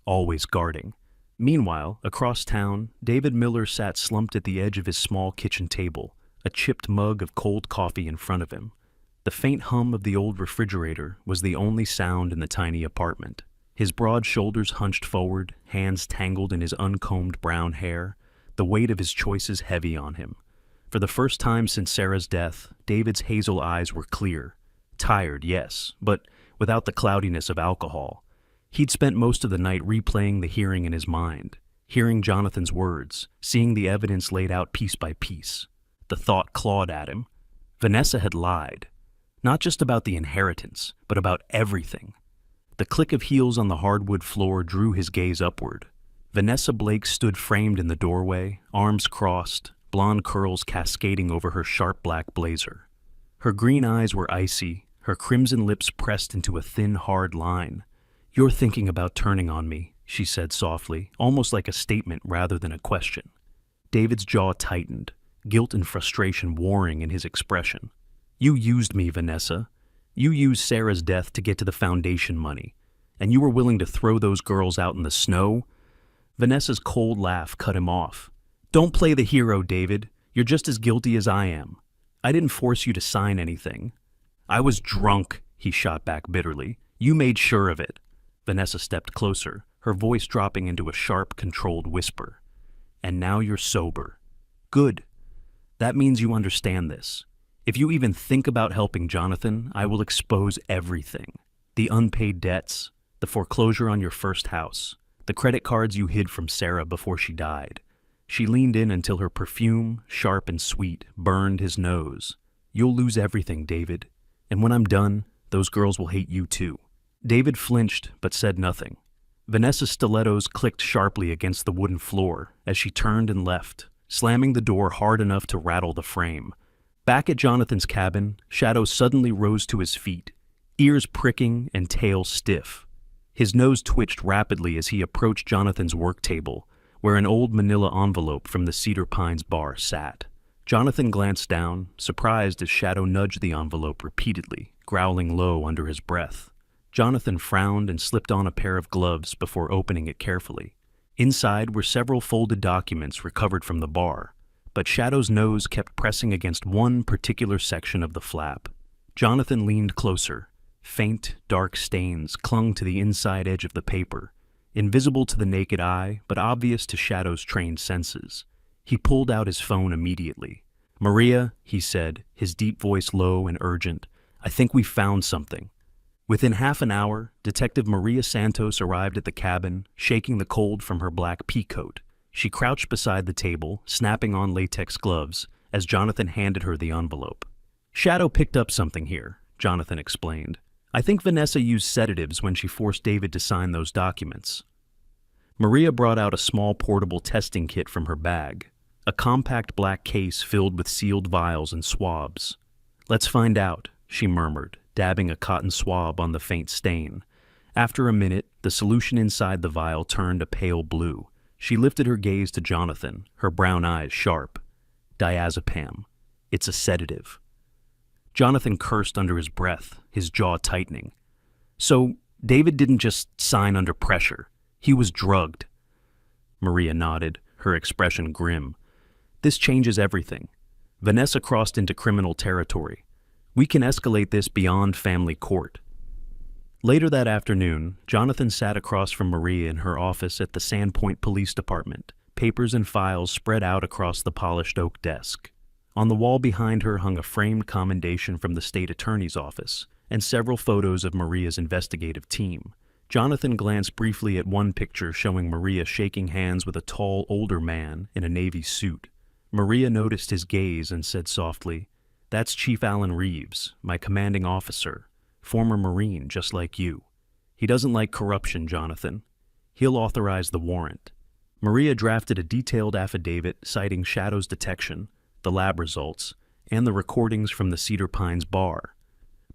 [SPEAKER 1] always guarding. Meanwhile, across town, David Miller sat slumped at the edge of his small kitchen table, a chipped mug of cold coffee in front of him. The faint hum of the old refrigerator was the only sound in the tiny apartment. His broad shoulders hunched forward, hands tangled in his uncombed brown hair, the weight of his choices heavy on him. For the first time since Sarah's death, David's hazel eyes were clear. Tired, yes, but without the cloudiness of alcohol. He'd spent most of the night replaying the hearing in his mind, hearing Jonathan's words, seeing the evidence laid out piece by piece. The thought clawed at him. Vanessa had lied. Not just about the inheritance, but about everything. The click of heels on the hardwood floor drew his gaze upward. Vanessa Blake stood framed in the doorway, arms crossed, blonde curls cascading over her sharp black blazer. Her green eyes were icy, her crimson lips pressed into a thin, hard line. "You're thinking about turning on me," she said softly, almost like a statement rather than a question. David's jaw tightened, guilt and frustration warring in his expression. "You used me, Vanessa. You used Sarah's death to get to the foundation money, and you were willing to throw those girls out in the snow?" Vanessa's cold laugh cut him off. "Don't play the hero, David. You're just as guilty as I am. I didn't force you to sign anything." "I was drunk," he shot back bitterly. "You made sure of it." Vanessa stepped closer, her voice dropping into a sharp, controlled whisper. "And now you're sober. Good. That means you understand this. If you even think about helping Jonathan, I will expose everything. The unpaid debts, the foreclosure on your first house, the credit cards you hid from Sarah before she died." She leaned in until her perfume, sharp and sweet, burned his nose. "You'll lose everything, David. And when I'm done, those girls will hate you too." David flinched, but said nothing. Vanessa's stilettos clicked sharply against the wooden floor as she turned and left, slamming the door hard enough to rattle the frame. Back at Jonathan's cabin, Shadow suddenly rose to his feet, ears pricking and tail stiff. His nose twitched rapidly as he approached Jonathan's work table, where an old manila envelope from the Cedar Pines bar sat. Jonathan glanced down, surprised as Shadow nudged the envelope repeatedly, growling low under his breath. Jonathan frowned and slipped on a pair of gloves before opening it carefully. Inside were several folded documents recovered from the bar, but Shadow's nose kept pressing against one particular section of the flap. Jonathan leaned closer. Faint, dark stains clung to the inside edge of the paper, invisible to the naked eye, but obvious to Shadow's trained senses. He pulled out his phone immediately. "Maria," he said, his deep voice low and urgent, "I think we found something." Within half an hour, Detective Maria Santos arrived at the cabin, shaking the cold from her black peacoat. She crouched beside the table, snapping on latex gloves, as Jonathan handed her the envelope. "Shadow picked up something here," Jonathan explained. "I think Vanessa used sedatives when she forced David to sign those documents." Maria brought out a small portable testing kit from her bag, a compact black case filled with sealed vials and swabs. "Let's find out," she murmured, dabbing a cotton swab on the faint stain. After a minute, the solution inside the vial turned a pale blue. She lifted her gaze to Jonathan, her brown eyes sharp. "Diazepam. It's a sedative." Jonathan cursed under his breath, his jaw tightening. "So, David didn't just sign under pressure. He was drugged." Maria nodded, her expression grim. "This changes everything. Vanessa crossed into criminal territory. We can escalate this beyond family court." Later that afternoon, Jonathan sat across from Maria in her office at the Sandpoint Police Department, papers and files spread out across the polished oak desk. On the wall behind her hung a framed commendation from the state attorney's office, and several photos of Maria's investigative team. Jonathan glanced briefly at one picture showing Maria shaking hands with a tall, older man in a navy suit. Maria noticed his gaze and said softly, "That's Chief Alan Reeves, my commanding officer, former Marine just like you. He doesn't like corruption, Jonathan. He'll authorize the warrant." Maria drafted a detailed affidavit citing Shadow's detection, the lab results, and the recordings from the Cedar Pines bar.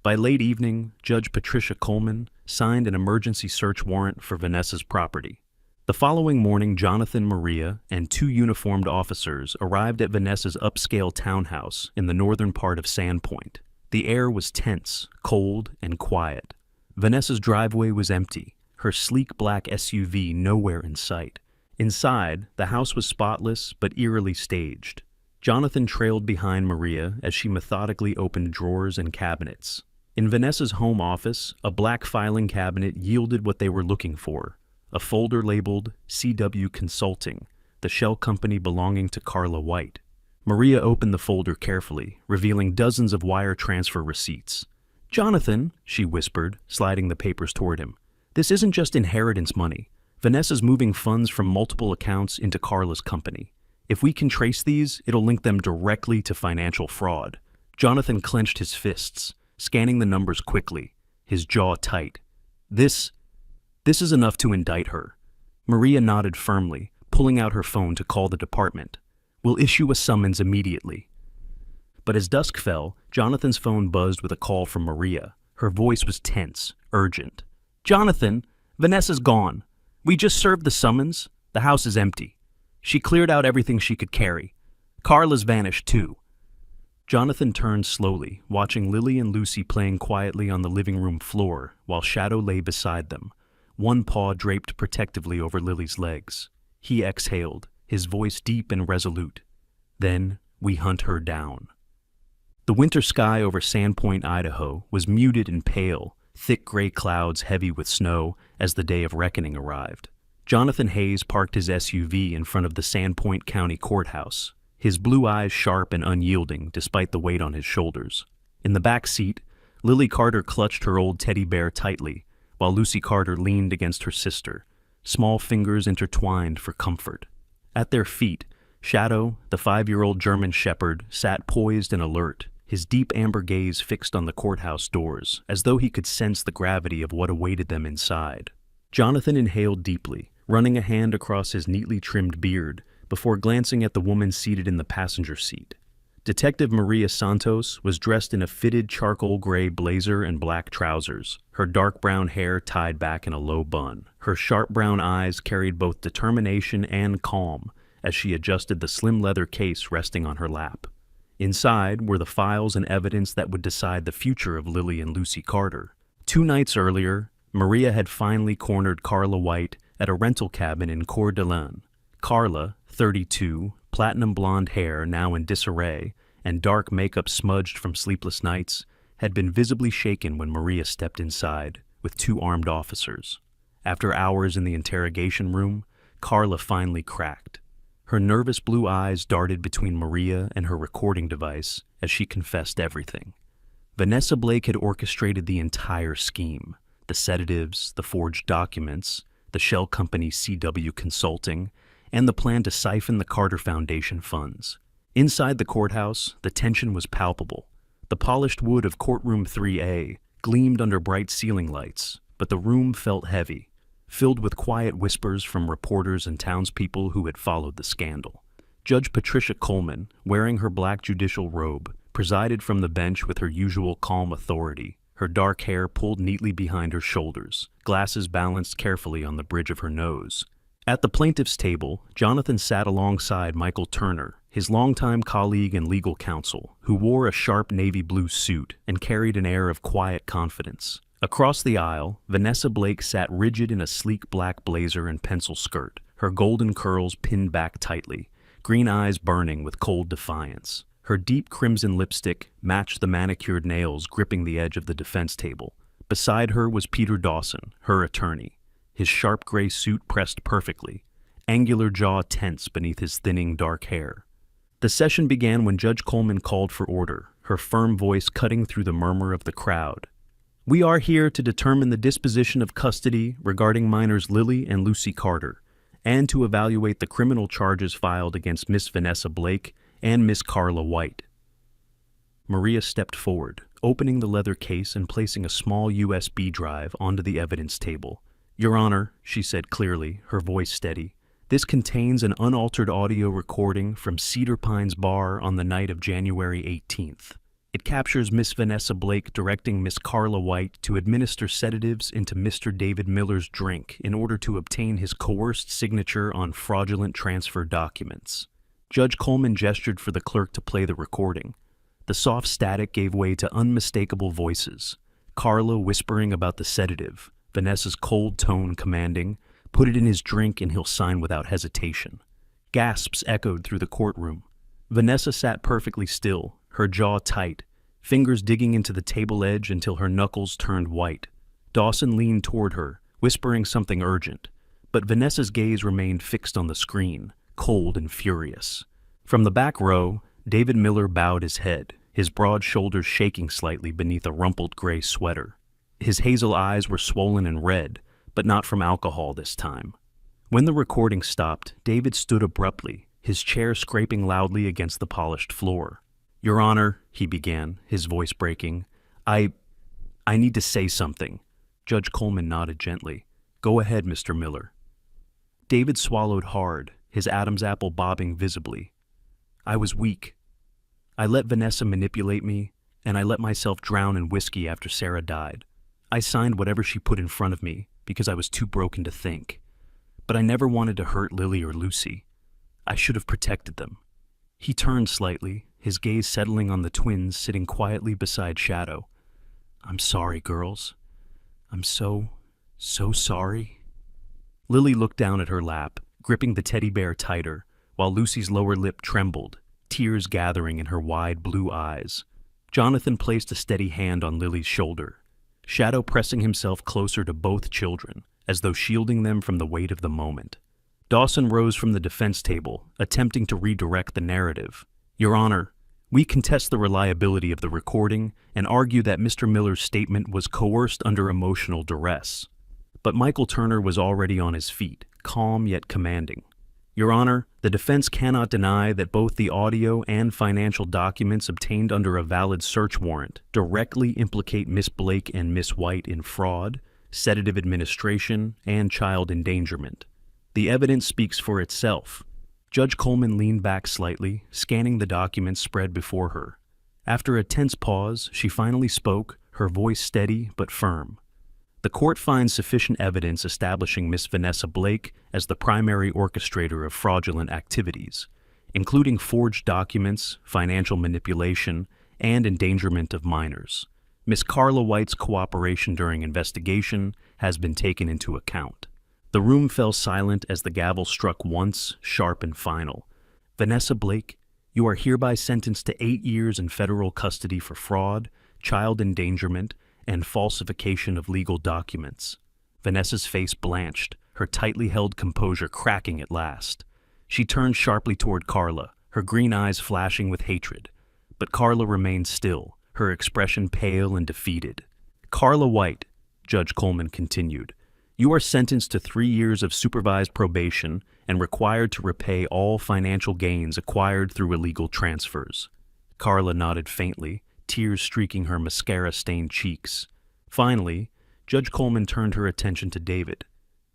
[SPEAKER 1] By late evening, Judge Patricia Coleman signed an emergency search warrant for Vanessa's property. The following morning, Jonathan, Maria, and 2 uniformed officers arrived at Vanessa's upscale townhouse in the northern part of Sandpoint. The air was tense, cold, and quiet. Vanessa's driveway was empty, her sleek black SUV nowhere in sight. Inside, the house was spotless but eerily staged. Jonathan trailed behind Maria as she methodically opened drawers and cabinets. In Vanessa's home office, a black filing cabinet yielded what they were looking for, a folder labeled CW Consulting, the shell company belonging to Carla White. Maria opened the folder carefully, revealing dozens of wire transfer receipts. "Jonathan," she whispered, sliding the papers toward him, "this isn't just inheritance money. Vanessa's moving funds from multiple accounts into Carla's company. If we can trace these, it'll link them directly to financial fraud." Jonathan clenched his fists, scanning the numbers quickly, his jaw tight. This is enough to indict her." Maria nodded firmly, pulling out her phone to call the department. "We'll issue a summons immediately." But as dusk fell, Jonathan's phone buzzed with a call from Maria. Her voice was tense, urgent. "Jonathan, Vanessa's gone. We just served the summons. The house is empty. She cleared out everything she could carry. Carla's vanished too." Jonathan turned slowly, watching Lily and Lucy playing quietly on the living room floor while Shadow lay beside them, one paw draped protectively over Lily's legs. He exhaled, his voice deep and resolute. "Then we hunt her down." The winter sky over Sandpoint, Idaho, was muted and pale, thick gray clouds heavy with snow as the day of reckoning arrived. Jonathan Hayes parked his SUV in front of the Sandpoint County Courthouse, his blue eyes sharp and unyielding despite the weight on his shoulders. In the back seat, Lily Carter clutched her old teddy bear tightly, while Lucy Carter leaned against her sister, small fingers intertwined for comfort. At their feet, Shadow, the 5-year-old German shepherd, sat poised and alert, his deep amber gaze fixed on the courthouse doors, as though he could sense the gravity of what awaited them inside. Jonathan inhaled deeply, running a hand across his neatly trimmed beard, before glancing at the woman seated in the passenger seat. Detective Maria Santos was dressed in a fitted charcoal gray blazer and black trousers, her dark brown hair tied back in a low bun. Her sharp brown eyes carried both determination and calm as she adjusted the slim leather case resting on her lap. Inside were the files and evidence that would decide the future of Lily and Lucy Carter. 2 nights earlier, Maria had finally cornered Carla White at a rental cabin in Coeur d'Alene. Carla, 32, platinum blonde hair now in disarray, and dark makeup smudged from sleepless nights, had been visibly shaken when Maria stepped inside, with 2 armed officers. After hours in the interrogation room, Carla finally cracked. Her nervous blue eyes darted between Maria and her recording device as she confessed everything. Vanessa Blake had orchestrated the entire scheme: the sedatives, the forged documents, the shell company CW Consulting, and the plan to siphon the Carter Foundation funds. Inside the courthouse, the tension was palpable. The polished wood of courtroom 3A gleamed under bright ceiling lights, but the room felt heavy, filled with quiet whispers from reporters and townspeople who had followed the scandal. Judge Patricia Coleman, wearing her black judicial robe, presided from the bench with her usual calm authority, her dark hair pulled neatly behind her shoulders, glasses balanced carefully on the bridge of her nose. At the plaintiff's table, Jonathan sat alongside Michael Turner, his longtime colleague and legal counsel, who wore a sharp navy blue suit and carried an air of quiet confidence. Across the aisle, Vanessa Blake sat rigid in a sleek black blazer and pencil skirt, her golden curls pinned back tightly, green eyes burning with cold defiance. Her deep crimson lipstick matched the manicured nails gripping the edge of the defense table. Beside her was Peter Dawson, her attorney, his sharp gray suit pressed perfectly, angular jaw tense beneath his thinning dark hair. The session began when Judge Coleman called for order, her firm voice cutting through the murmur of the crowd. We are here to determine the disposition of custody regarding minors Lily and Lucy Carter, and to evaluate the criminal charges filed against Miss Vanessa Blake and Miss Carla White. Maria stepped forward, opening the leather case and placing a small USB drive onto the evidence table. "Your Honor," she said clearly, her voice steady, "this contains an unaltered audio recording from Cedar Pines Bar on the night of January 18th. It captures Miss Vanessa Blake directing Miss Carla White to administer sedatives into Mr. David Miller's drink in order to obtain his coerced signature on fraudulent transfer documents." Judge Coleman gestured for the clerk to play the recording. The soft static gave way to unmistakable voices. Carla whispering about the sedative, Vanessa's cold tone commanding, "Put it in his drink and he'll sign without hesitation." Gasps echoed through the courtroom. Vanessa sat perfectly still, her jaw tight, fingers digging into the table edge until her knuckles turned white. Dawson leaned toward her, whispering something urgent, but Vanessa's gaze remained fixed on the screen, cold and furious. From the back row, David Miller bowed his head, his broad shoulders shaking slightly beneath a rumpled gray sweater. His hazel eyes were swollen and red, but not from alcohol this time. When the recording stopped, David stood abruptly, his chair scraping loudly against the polished floor. "Your Honor," he began, his voice breaking, I need to say something." Judge Coleman nodded gently. "Go ahead, Mr. Miller." David swallowed hard, his Adam's apple bobbing visibly. "I was weak. I let Vanessa manipulate me, and I let myself drown in whiskey after Sarah died. I signed whatever she put in front of me because I was too broken to think. But I never wanted to hurt Lily or Lucy. I should have protected them." He turned slightly, his gaze settling on the twins sitting quietly beside Shadow. "I'm sorry, girls. I'm so sorry." Lily looked down at her lap, gripping the teddy bear tighter, while Lucy's lower lip trembled, tears gathering in her wide blue eyes. Jonathan placed a steady hand on Lily's shoulder, Shadow pressing himself closer to both children, as though shielding them from the weight of the moment. Dawson rose from the defense table, attempting to redirect the narrative. "Your Honor, we contest the reliability of the recording and argue that Mr. Miller's statement was coerced under emotional duress." But Michael Turner was already on his feet, calm yet commanding. "Your Honor, the defense cannot deny that both the audio and financial documents obtained under a valid search warrant directly implicate Miss Blake and Miss White in fraud, sedative administration, and child endangerment. The evidence speaks for itself." Judge Coleman leaned back slightly, scanning the documents spread before her. After a tense pause, she finally spoke, her voice steady but firm. "The court finds sufficient evidence establishing Miss Vanessa Blake as the primary orchestrator of fraudulent activities, including forged documents, financial manipulation, and endangerment of minors. Miss Carla White's cooperation during investigation has been taken into account." The room fell silent as the gavel struck once, sharp and final. "Vanessa Blake, you are hereby sentenced to 8 years in federal custody for fraud, child endangerment, and falsification of legal documents." Vanessa's face blanched, her tightly held composure cracking at last. She turned sharply toward Carla, her green eyes flashing with hatred. But Carla remained still, her expression pale and defeated. "Carla White," Judge Coleman continued, "you are sentenced to 3 years of supervised probation and required to repay all financial gains acquired through illegal transfers." Carla nodded faintly, tears streaking her mascara-stained cheeks. Finally, Judge Coleman turned her attention to David.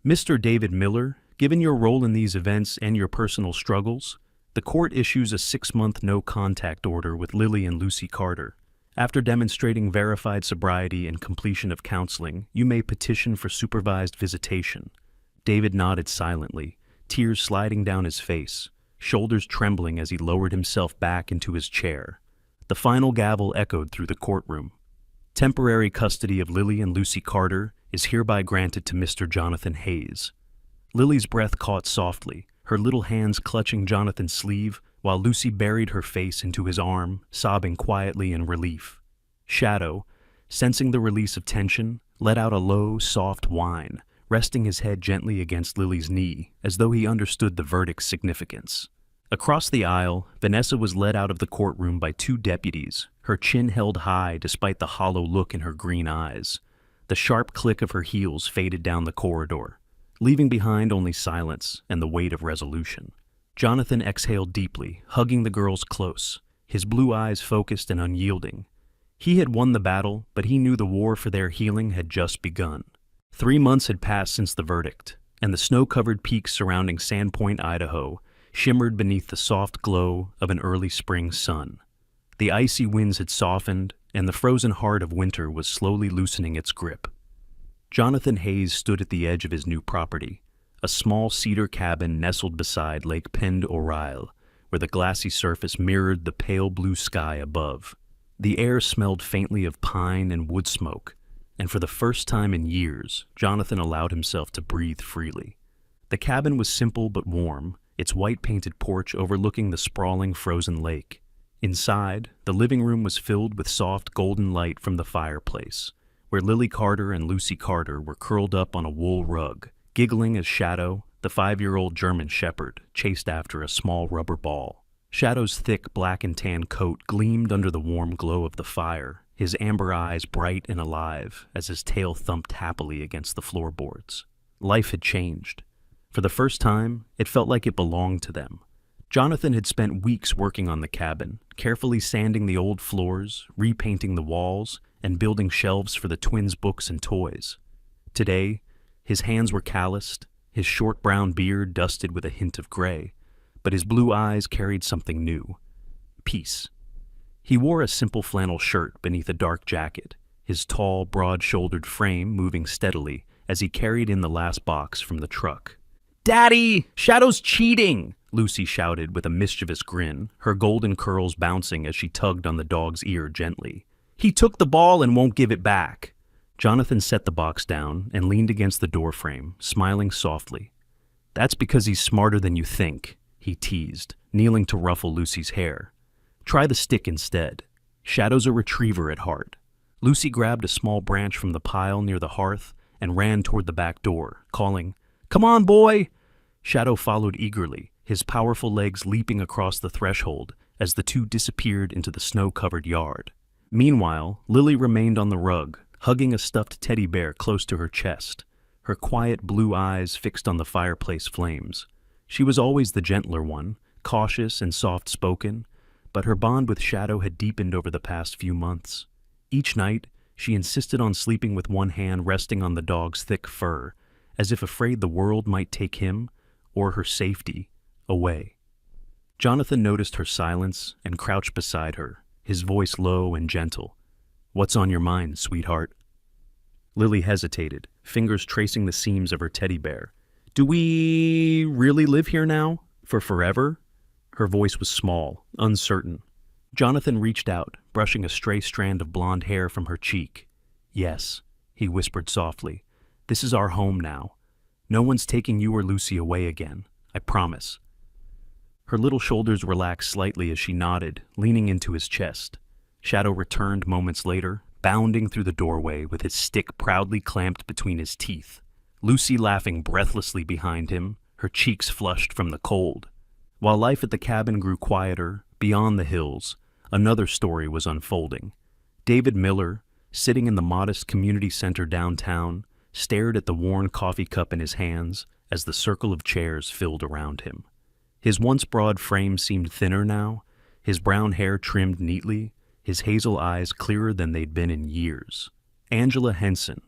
[SPEAKER 1] "Mr. David Miller, given your role in these events and your personal struggles, the court issues a 6-month no-contact order with Lily and Lucy Carter. After demonstrating verified sobriety and completion of counseling, you may petition for supervised visitation." David nodded silently, tears sliding down his face, shoulders trembling as he lowered himself back into his chair. The final gavel echoed through the courtroom. "Temporary custody of Lily and Lucy Carter is hereby granted to Mr. Jonathan Hayes." Lily's breath caught softly, her little hands clutching Jonathan's sleeve, while Lucy buried her face into his arm, sobbing quietly in relief. Shadow, sensing the release of tension, let out a low, soft whine, resting his head gently against Lily's knee, as though he understood the verdict's significance. Across the aisle, Vanessa was led out of the courtroom by 2 deputies, her chin held high despite the hollow look in her green eyes. The sharp click of her heels faded down the corridor, leaving behind only silence and the weight of resolution. Jonathan exhaled deeply, hugging the girls close, his blue eyes focused and unyielding. He had won the battle, but he knew the war for their healing had just begun. 3 months had passed since the verdict, and the snow-covered peaks surrounding Sandpoint, Idaho, shimmered beneath the soft glow of an early spring sun. The icy winds had softened, and the frozen heart of winter was slowly loosening its grip. Jonathan Hayes stood at the edge of his new property, a small cedar cabin nestled beside Lake Pend Oreille, where the glassy surface mirrored the pale blue sky above. The air smelled faintly of pine and wood smoke, and for the first time in years, Jonathan allowed himself to breathe freely. The cabin was simple but warm, its white-painted porch overlooking the sprawling frozen lake. Inside, the living room was filled with soft golden light from the fireplace, where Lily Carter and Lucy Carter were curled up on a wool rug, giggling as Shadow, the 5-year-old German shepherd, chased after a small rubber ball. Shadow's thick black and tan coat gleamed under the warm glow of the fire, his amber eyes bright and alive as his tail thumped happily against the floorboards. Life had changed. For the first time, it felt like it belonged to them. Jonathan had spent weeks working on the cabin, carefully sanding the old floors, repainting the walls, and building shelves for the twins' books and toys. Today, his hands were calloused, his short brown beard dusted with a hint of gray, but his blue eyes carried something new: peace. He wore a simple flannel shirt beneath a dark jacket, his tall, broad-shouldered frame moving steadily as he carried in the last box from the truck. "Daddy! Shadow's cheating!" Lucy shouted with a mischievous grin, her golden curls bouncing as she tugged on the dog's ear gently. "He took the ball and won't give it back." Jonathan set the box down and leaned against the doorframe, smiling softly. "That's because he's smarter than you think," he teased, kneeling to ruffle Lucy's hair. "Try the stick instead. Shadow's a retriever at heart." Lucy grabbed a small branch from the pile near the hearth and ran toward the back door, calling, "Come on, boy!" Shadow followed eagerly, his powerful legs leaping across the threshold as the two disappeared into the snow-covered yard. Meanwhile, Lily remained on the rug, hugging a stuffed teddy bear close to her chest, her quiet blue eyes fixed on the fireplace flames. She was always the gentler one, cautious and soft-spoken, but her bond with Shadow had deepened over the past few months. Each night, she insisted on sleeping with one hand resting on the dog's thick fur, as if afraid the world might take him, or her safety, away. Jonathan noticed her silence and crouched beside her, his voice low and gentle. "What's on your mind, sweetheart?" Lily hesitated, fingers tracing the seams of her teddy bear. "Do we really live here now? For forever?" Her voice was small, uncertain. Jonathan reached out, brushing a stray strand of blonde hair from her cheek. "Yes," he whispered softly. "This is our home now. No one's taking you or Lucy away again. I promise." Her little shoulders relaxed slightly as she nodded, leaning into his chest. Shadow returned moments later, bounding through the doorway with his stick proudly clamped between his teeth. Lucy laughing breathlessly behind him, her cheeks flushed from the cold. While life at the cabin grew quieter, beyond the hills, another story was unfolding. David Miller, sitting in the modest community center downtown, stared at the worn coffee cup in his hands as the circle of chairs filled around him. His once broad frame seemed thinner now, his brown hair trimmed neatly, his hazel eyes clearer than they'd been in years. Angela Henson,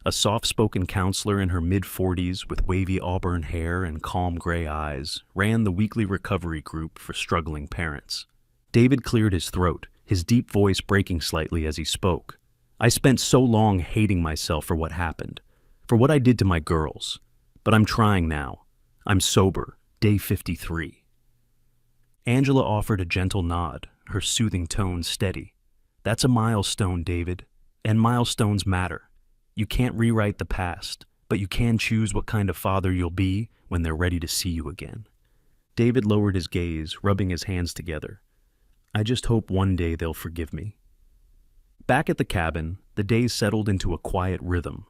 [SPEAKER 1] a soft-spoken counselor in her mid-40s with wavy auburn hair and calm gray eyes, ran the weekly recovery group for struggling parents. David cleared his throat, his deep voice breaking slightly as he spoke. "I spent so long hating myself for what happened, for what I did to my girls. But I'm trying now. I'm sober, day 53. Angela offered a gentle nod, her soothing tone steady. "That's a milestone, David, and milestones matter. You can't rewrite the past, but you can choose what kind of father you'll be when they're ready to see you again." David lowered his gaze, rubbing his hands together. "I just hope one day they'll forgive me." Back at the cabin, the days settled into a quiet rhythm.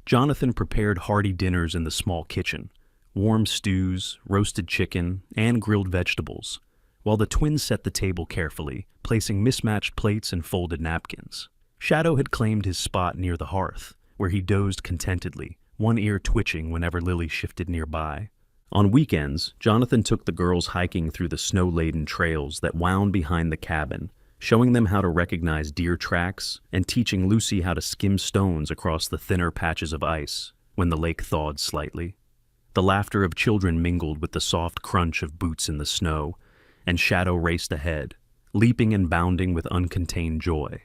[SPEAKER 1] Jonathan prepared hearty dinners in the small kitchen, warm stews, roasted chicken, and grilled vegetables, while the twins set the table carefully, placing mismatched plates and folded napkins. Shadow had claimed his spot near the hearth, where he dozed contentedly, one ear twitching whenever Lily shifted nearby. On weekends, Jonathan took the girls hiking through the snow-laden trails that wound behind the cabin, showing them how to recognize deer tracks and teaching Lucy how to skim stones across the thinner patches of ice when the lake thawed slightly. The laughter of children mingled with the soft crunch of boots in the snow, and Shadow raced ahead, leaping and bounding with uncontained joy.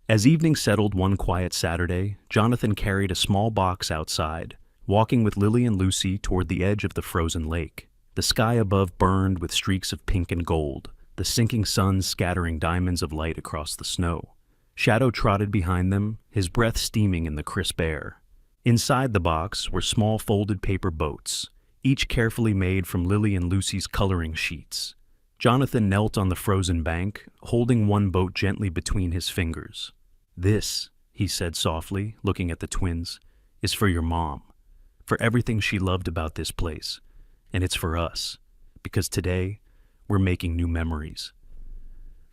[SPEAKER 1] As evening settled one quiet Saturday, Jonathan carried a small box outside, walking with Lily and Lucy toward the edge of the frozen lake. The sky above burned with streaks of pink and gold, the sinking sun scattering diamonds of light across the snow. Shadow trotted behind them, his breath steaming in the crisp air. Inside the box were small folded paper boats, each carefully made from Lily and Lucy's coloring sheets. Jonathan knelt on the frozen bank, holding one boat gently between his fingers. "This," he said softly, looking at the twins, "is for your mom, for everything she loved about this place, and it's for us, because today we're making new memories."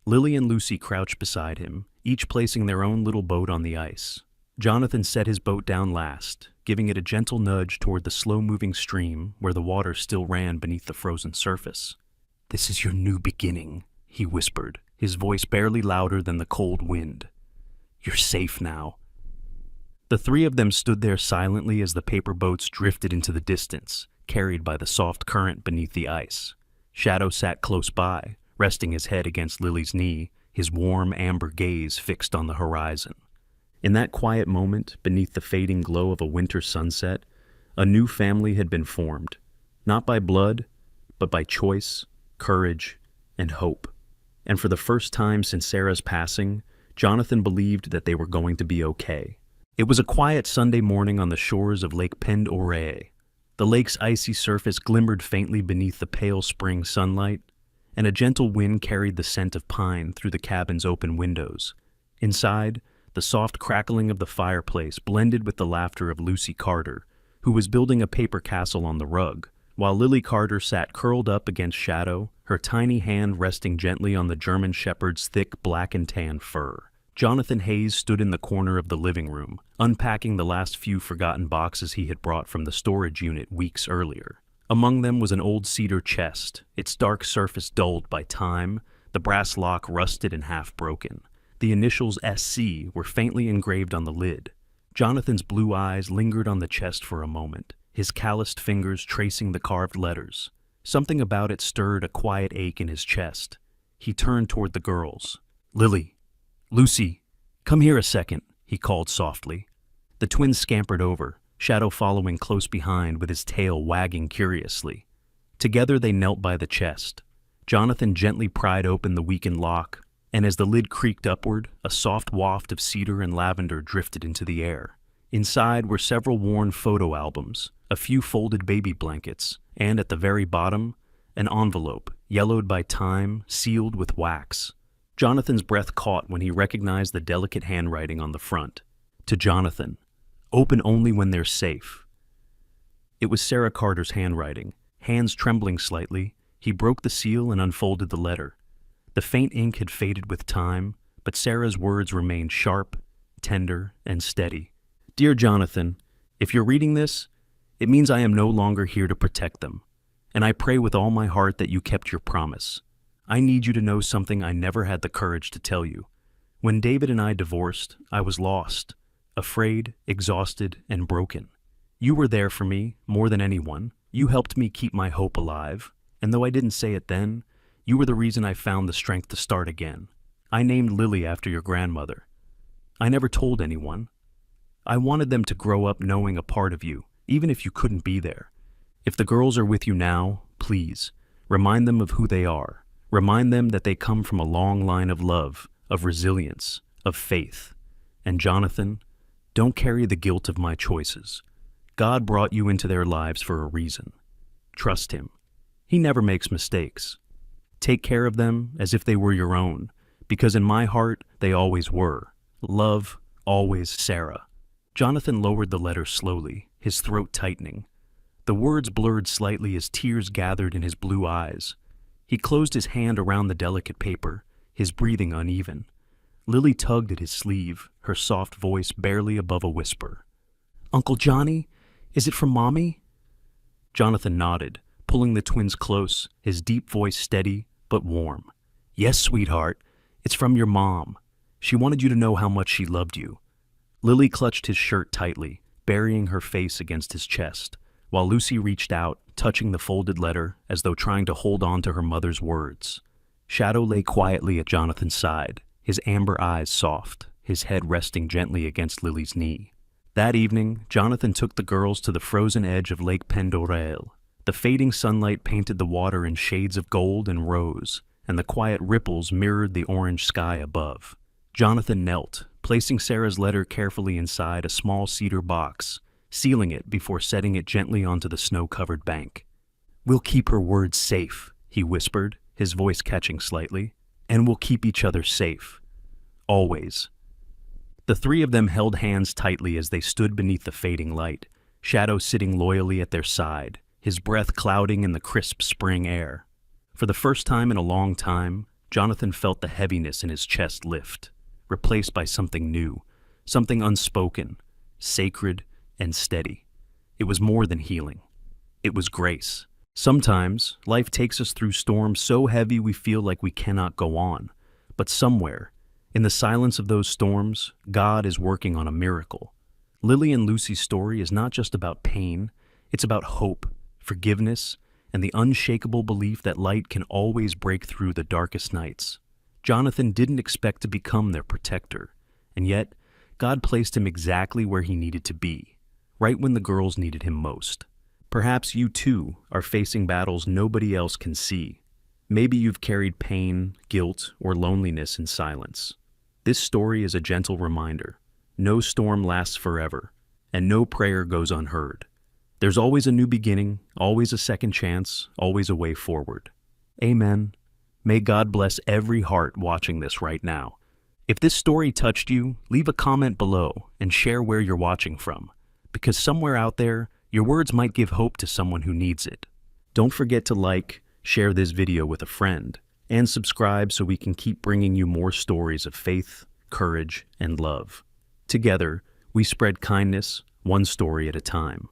[SPEAKER 1] Lily and Lucy crouched beside him, each placing their own little boat on the ice. Jonathan set his boat down last, giving it a gentle nudge toward the slow-moving stream where the water still ran beneath the frozen surface. "This is your new beginning," he whispered, his voice barely louder than the cold wind. "You're safe now." The three of them stood there silently as the paper boats drifted into the distance, carried by the soft current beneath the ice. Shadow sat close by, resting his head against Lily's knee, his warm amber gaze fixed on the horizon. In that quiet moment, beneath the fading glow of a winter sunset, a new family had been formed, not by blood, but by choice, courage, and hope. And for the first time since Sarah's passing, Jonathan believed that they were going to be okay. It was a quiet Sunday morning on the shores of Lake Pend Oreille. The lake's icy surface glimmered faintly beneath the pale spring sunlight, and a gentle wind carried the scent of pine through the cabin's open windows. Inside, the soft crackling of the fireplace blended with the laughter of Lucy Carter, who was building a paper castle on the rug, while Lily Carter sat curled up against Shadow, her tiny hand resting gently on the German shepherd's thick black and tan fur. Jonathan Hayes stood in the corner of the living room, unpacking the last few forgotten boxes he had brought from the storage unit weeks earlier. Among them was an old cedar chest, its dark surface dulled by time, the brass lock rusted and half broken. The initials SC were faintly engraved on the lid. Jonathan's blue eyes lingered on the chest for a moment, his calloused fingers tracing the carved letters. Something about it stirred a quiet ache in his chest. He turned toward the girls. "Lily, Lucy, come here a second," he called softly. The twins scampered over, Shadow following close behind with his tail wagging curiously. Together they knelt by the chest. Jonathan gently pried open the weakened lock, and as the lid creaked upward, a soft waft of cedar and lavender drifted into the air. Inside were several worn photo albums, a few folded baby blankets, and at the very bottom, an envelope, yellowed by time, sealed with wax. Jonathan's breath caught when he recognized the delicate handwriting on the front. To Jonathan, "Open only when they're safe." It was Sarah Carter's handwriting. Hands trembling slightly, he broke the seal and unfolded the letter. The faint ink had faded with time, but Sarah's words remained sharp, tender, and steady. "Dear Jonathan, if you're reading this, it means I am no longer here to protect them, and I pray with all my heart that you kept your promise. I need you to know something I never had the courage to tell you. When David and I divorced, I was lost, afraid, exhausted, and broken. You were there for me, more than anyone. You helped me keep my hope alive, and though I didn't say it then, you were the reason I found the strength to start again. I named Lily after your grandmother. I never told anyone. I wanted them to grow up knowing a part of you, even if you couldn't be there. If the girls are with you now, please, remind them of who they are. Remind them that they come from a long line of love, of resilience, of faith. And Jonathan, don't carry the guilt of my choices. God brought you into their lives for a reason. Trust him. He never makes mistakes. Take care of them as if they were your own, because in my heart they always were. Love, always Sarah." Jonathan lowered the letter slowly, his throat tightening. The words blurred slightly as tears gathered in his blue eyes. He closed his hand around the delicate paper, his breathing uneven. Lily tugged at his sleeve, her soft voice barely above a whisper. "Uncle Johnny, is it from Mommy?" Jonathan nodded, pulling the twins close, his deep voice steady but warm. "Yes, sweetheart, it's from your mom. She wanted you to know how much she loved you." Lily clutched his shirt tightly, burying her face against his chest, while Lucy reached out, touching the folded letter as though trying to hold on to her mother's words. Shadow lay quietly at Jonathan's side, his amber eyes soft, his head resting gently against Lily's knee. That evening, Jonathan took the girls to the frozen edge of Lake Pendorel. The fading sunlight painted the water in shades of gold and rose, and the quiet ripples mirrored the orange sky above. Jonathan knelt, placing Sarah's letter carefully inside a small cedar box, sealing it before setting it gently onto the snow-covered bank. "We'll keep her words safe," he whispered, his voice catching slightly, "and we'll keep each other safe. Always." The three of them held hands tightly as they stood beneath the fading light, Shadow sitting loyally at their side, his breath clouding in the crisp spring air. For the first time in a long time, Jonathan felt the heaviness in his chest lift, replaced by something new, something unspoken, sacred, and steady. It was more than healing. It was grace. Sometimes, life takes us through storms so heavy we feel like we cannot go on. But somewhere, in the silence of those storms, God is working on a miracle. Lily and Lucy's story is not just about pain, it's about hope, forgiveness, and the unshakable belief that light can always break through the darkest nights. Jonathan didn't expect to become their protector, and yet, God placed him exactly where he needed to be, right when the girls needed him most. Perhaps you too are facing battles nobody else can see. Maybe you've carried pain, guilt, or loneliness in silence. This story is a gentle reminder. No storm lasts forever, and no prayer goes unheard. There's always a new beginning, always a second chance, always a way forward. Amen. May God bless every heart watching this right now. If this story touched you, leave a comment below and share where you're watching from, because somewhere out there, your words might give hope to someone who needs it. Don't forget to like, share this video with a friend, and subscribe so we can keep bringing you more stories of faith, courage, and love. Together, we spread kindness, one story at a time.